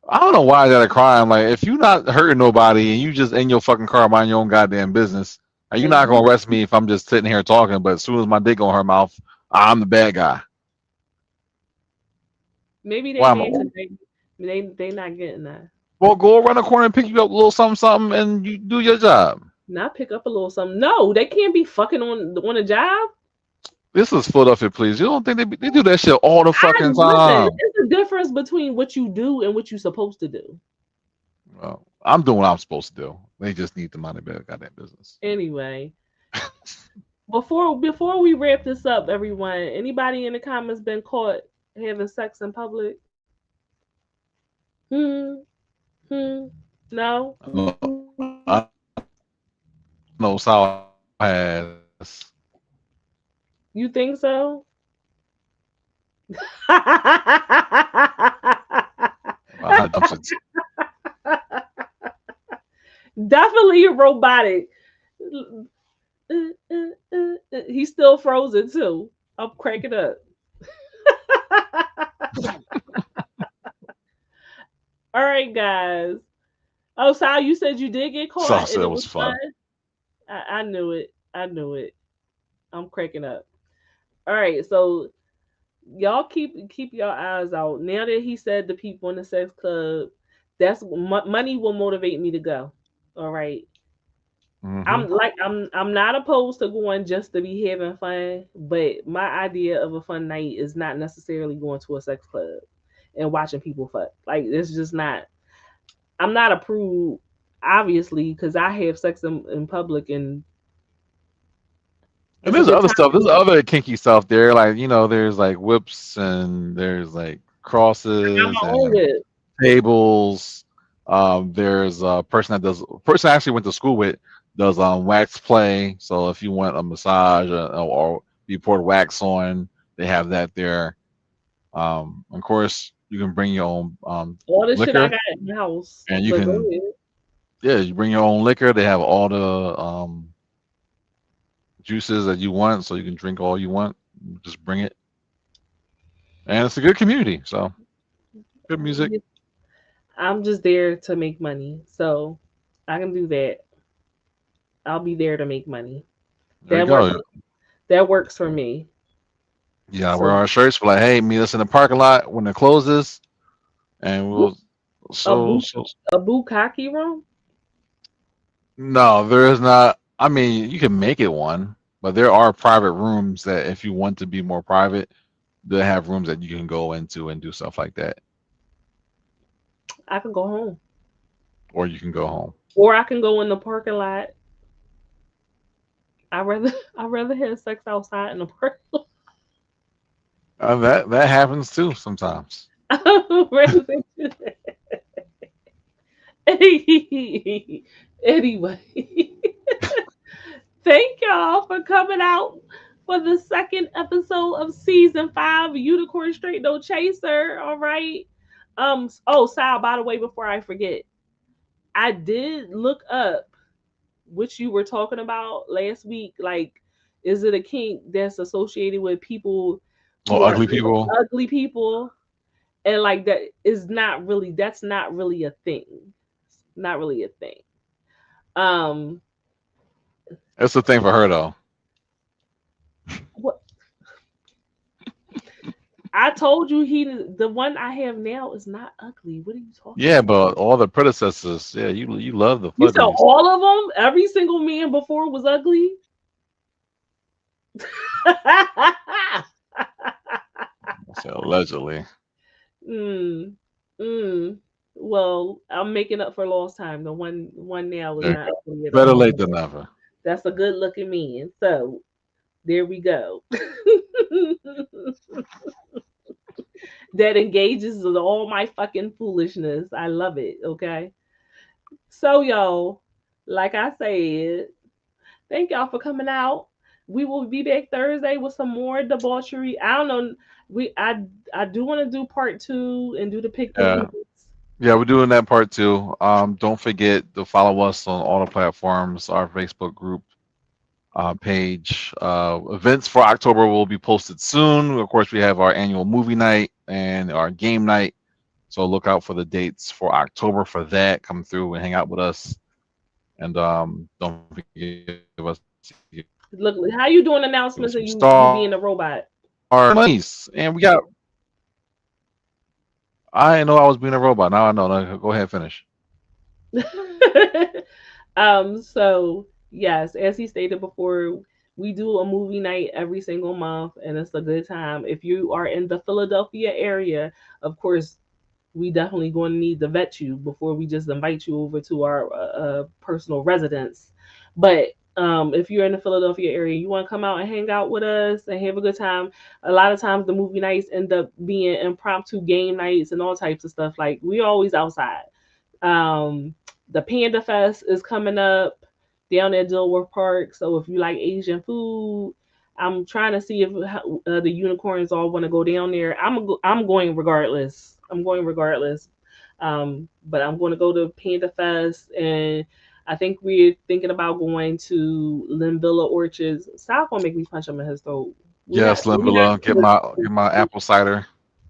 Speaker 2: I don't know why that a crime. Like, if you're not hurting nobody and you just in your fucking car mind your own goddamn business, are you
Speaker 1: And
Speaker 2: not
Speaker 1: you
Speaker 2: gonna arrest me if I'm just sitting here talking? But as soon as my dick on her mouth, I'm the bad guy.
Speaker 1: maybe they
Speaker 2: Why am I?
Speaker 1: did because they not getting that.
Speaker 2: Well, go around the corner and pick you up a little something, something, and you do your job.
Speaker 1: Not pick up a little something. No, they can't be fucking on a job.
Speaker 2: This is Philadelphia, please. You don't think they do that shit all the
Speaker 1: I
Speaker 2: fucking
Speaker 1: listen.
Speaker 2: time?
Speaker 1: It's a difference between what you do and what you're supposed to do.
Speaker 2: Well, I'm doing what I'm supposed to do. They just need to mind their goddamn business.
Speaker 1: Anyway, before we wrap this up, everyone, anybody in the comments been caught having sex in public? Hmm. Hmm. No.
Speaker 2: I know Sal has.
Speaker 1: You think so?
Speaker 2: How dumb shit.
Speaker 1: Definitely robotic. He's still frozen too. I'm cracking up. All right, guys. Oh, Sal, you said you did get
Speaker 2: Sal
Speaker 1: caught and
Speaker 2: said it
Speaker 1: it
Speaker 2: was
Speaker 1: was fun.
Speaker 2: fun.
Speaker 1: I knew it. I knew it. I'm cracking up. All right, so y'all keep your eyes out. Now that he said the people in the sex club, that's money will motivate me to go. All right.
Speaker 2: Hmm.
Speaker 1: I'm not opposed to going just to be having fun, but my idea of a fun night is not necessarily going to a sex club and watching people fuck. Like it's just not. I'm not approved, obviously, because I have sex in public and
Speaker 2: And
Speaker 1: it's a
Speaker 2: there's
Speaker 1: good
Speaker 2: other
Speaker 1: time.
Speaker 2: stuff. There's other kinky stuff there. Like, there's like whips and there's like
Speaker 1: I got
Speaker 2: crosses
Speaker 1: my own
Speaker 2: and
Speaker 1: whip.
Speaker 2: tables. There's a person I actually went to school with does wax play. So if you want a massage or you pour wax on, they have that there. Of course, you can bring your own
Speaker 1: All the shit I
Speaker 2: liquor,
Speaker 1: got in the house.
Speaker 2: and you
Speaker 1: But go
Speaker 2: can
Speaker 1: ahead.
Speaker 2: yeah, you bring your own liquor. They have all the juices that you want, so you can drink all you want. Just bring it, and it's a good community. So good music.
Speaker 1: I'm just there to make money. So I can do that. I'll be there to make money.
Speaker 2: There you
Speaker 1: That works
Speaker 2: go.
Speaker 1: that works for me.
Speaker 2: Yeah, wear
Speaker 1: So
Speaker 2: our shirts. We're like, hey, meet us in the parking lot when it closes, and we'll.
Speaker 1: a
Speaker 2: So
Speaker 1: boot
Speaker 2: so
Speaker 1: a bukkake room?
Speaker 2: no, there is not. I mean, you can make it one, but there are private rooms that if you want to be more private, they have rooms that you can go into and do stuff like that,
Speaker 1: I can go home,
Speaker 2: or you can go home.
Speaker 1: or I can go in the parking lot. I rather I rather have sex outside in the parking lot.
Speaker 2: That happens too sometimes.
Speaker 1: I would rather do that. Anyway, thank y'all for coming out for the second episode of season 5, Unicorn Straight No Chaser. All right. Oh, Sal, by the way, before I forget, I did look up which you were talking about last week. Like, is it a kink that's associated with people
Speaker 2: Oh,
Speaker 1: who are
Speaker 2: ugly people.
Speaker 1: ugly people? And like that's not really a thing. Not really a thing. Um,
Speaker 2: That's the thing for her though.
Speaker 1: what I told you, the one I have now is not ugly. What are you talking
Speaker 2: Yeah,
Speaker 1: about?
Speaker 2: but all the predecessors, yeah, you love the
Speaker 1: You said
Speaker 2: fuckers.
Speaker 1: all of them? Every single man before was ugly?
Speaker 2: So allegedly,
Speaker 1: mm, mm. Well, I'm making up for lost time. The one now is
Speaker 2: yeah,
Speaker 1: not ugly at
Speaker 2: better
Speaker 1: all.
Speaker 2: late than never.
Speaker 1: That's a good looking man. So there we go. That engages with all my fucking foolishness. I love it. Okay. So y'all, like I said, thank y'all for coming out. We will be back Thursday with some more debauchery. I don't know. I do want to do part 2 and do the pick the
Speaker 2: Yeah,
Speaker 1: movies.
Speaker 2: yeah, we're doing that part too. Don't forget to follow us on all the platforms, our Facebook group page. Events for October will be posted soon. Of course, we have our annual movie night and our game night. So look out for the dates for October for that. Come through and hang out with us. And don't forget to give us
Speaker 1: Look, how you doing
Speaker 2: some
Speaker 1: announcements and
Speaker 2: stars
Speaker 1: you being a robot?
Speaker 2: and monies. And we got. I didn't know I was being a robot. Now I know. Now go ahead, finish.
Speaker 1: So yes, as he stated before, we do a movie night every single month, and it's a good time. If you are in the Philadelphia area, of course, we definitely going to need to vet you before we just invite you over to our personal residence. But if you're in the Philadelphia area, you want to come out and hang out with us and have a good time. A lot of times, the movie nights end up being impromptu game nights and all types of stuff. Like we always outside. Um, the Panda Fest is coming up down at Dilworth Park. So if you like Asian food, I'm trying to see if the unicorns all want to go down there. I'm going regardless. I'm going regardless. But I'm going to go to Panda Fest, and I think we're thinking about going to Limbilla Orchards. Sal gonna make me punch him in his throat. We're not.
Speaker 2: Yes,
Speaker 1: We're not.
Speaker 2: Limbilla. Get my apple cider.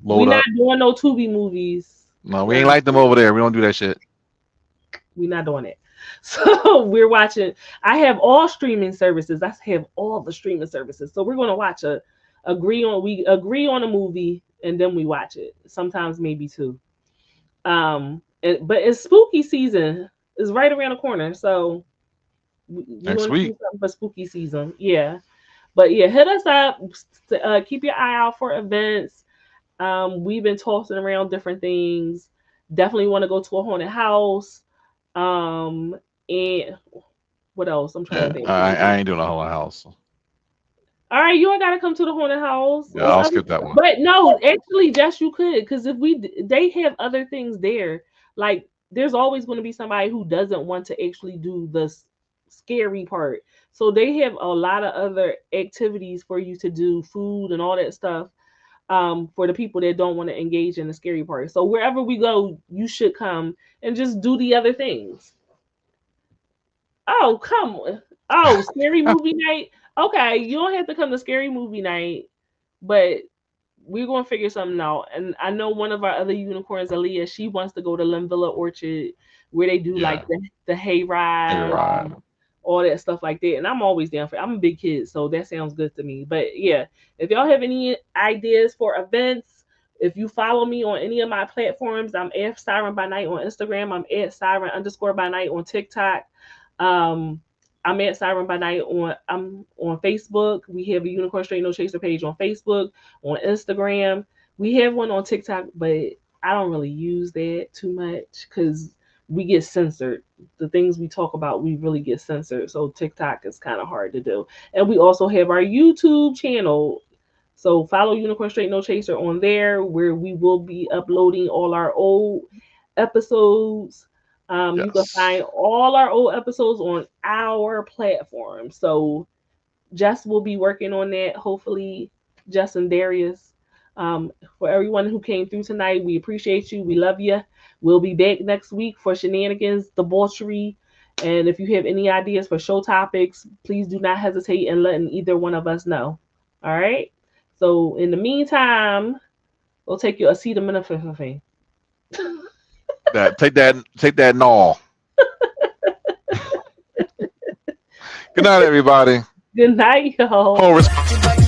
Speaker 1: We're
Speaker 2: Load
Speaker 1: not
Speaker 2: up.
Speaker 1: doing no Tubi movies.
Speaker 2: No, we
Speaker 1: We're
Speaker 2: ain't
Speaker 1: not.
Speaker 2: like them over there. We don't do that shit.
Speaker 1: We're not doing it. So we're watching. I have all streaming services. I have all the streaming services. So we're gonna watch we agree on a movie and then we watch it. Sometimes maybe two. But it's spooky season. It's right around the corner. So we're
Speaker 2: Next
Speaker 1: gonna do
Speaker 2: week.
Speaker 1: something for spooky season. Yeah. But yeah, hit us up. Keep your eye out for events. We've been tossing around different things. Definitely want to go to a haunted house. Um, and what else? I'm trying to
Speaker 2: Yeah,
Speaker 1: think.
Speaker 2: I ain't doing a whole house.
Speaker 1: All right, you ain't gotta come to the haunted house.
Speaker 2: Yeah, I'll skip that one.
Speaker 1: But no, actually, Jess, you could, because if they have other things there. Like, there's always going to be somebody who doesn't want to actually do the scary part. So they have a lot of other activities for you to do, food and all that stuff. For the people that don't want to engage in the scary part. So wherever we go, you should come and just do the other things. Oh, come on. Oh, scary movie night. Okay, you don't have to come to scary movie night, but we're gonna figure something out. And I know one of our other unicorns, Aaliyah, she wants to go to Limvilla Orchard where they do like
Speaker 2: Yeah,
Speaker 1: the hay
Speaker 2: every
Speaker 1: ride,
Speaker 2: ride.
Speaker 1: all that stuff like that. And I'm always down for it. I'm a big kid, so that sounds good to me. But yeah, if y'all have any ideas for events, if you follow me on any of my platforms, I'm at Siren by Night on Instagram. I'm at Siren underscore by night on TikTok. Um, I'm at Siren by Night I'm on Facebook. We have a Unicorn Straight No Chaser page on Facebook, on Instagram. We have one on TikTok, but I don't really use that too much because we get censored. The things we talk about, we really get censored. So TikTok is kind of hard to do. And we also have our YouTube channel. So follow Unicorn Straight No Chaser on there, where we will be uploading all our old episodes. You can find
Speaker 2: Yes.
Speaker 1: all our old episodes on our platform. So Jess will be working on that. Hopefully, Jess and Darius. For everyone who came through tonight, we appreciate you. We love you. We'll be back next week for shenanigans, debauchery, and if you have any ideas for show topics, please do not hesitate in letting either one of us know. All right. So in the meantime, we'll take your acetaminophen.
Speaker 2: Take that null. Good night, everybody.
Speaker 1: Good night, y'all.
Speaker 2: Full respect.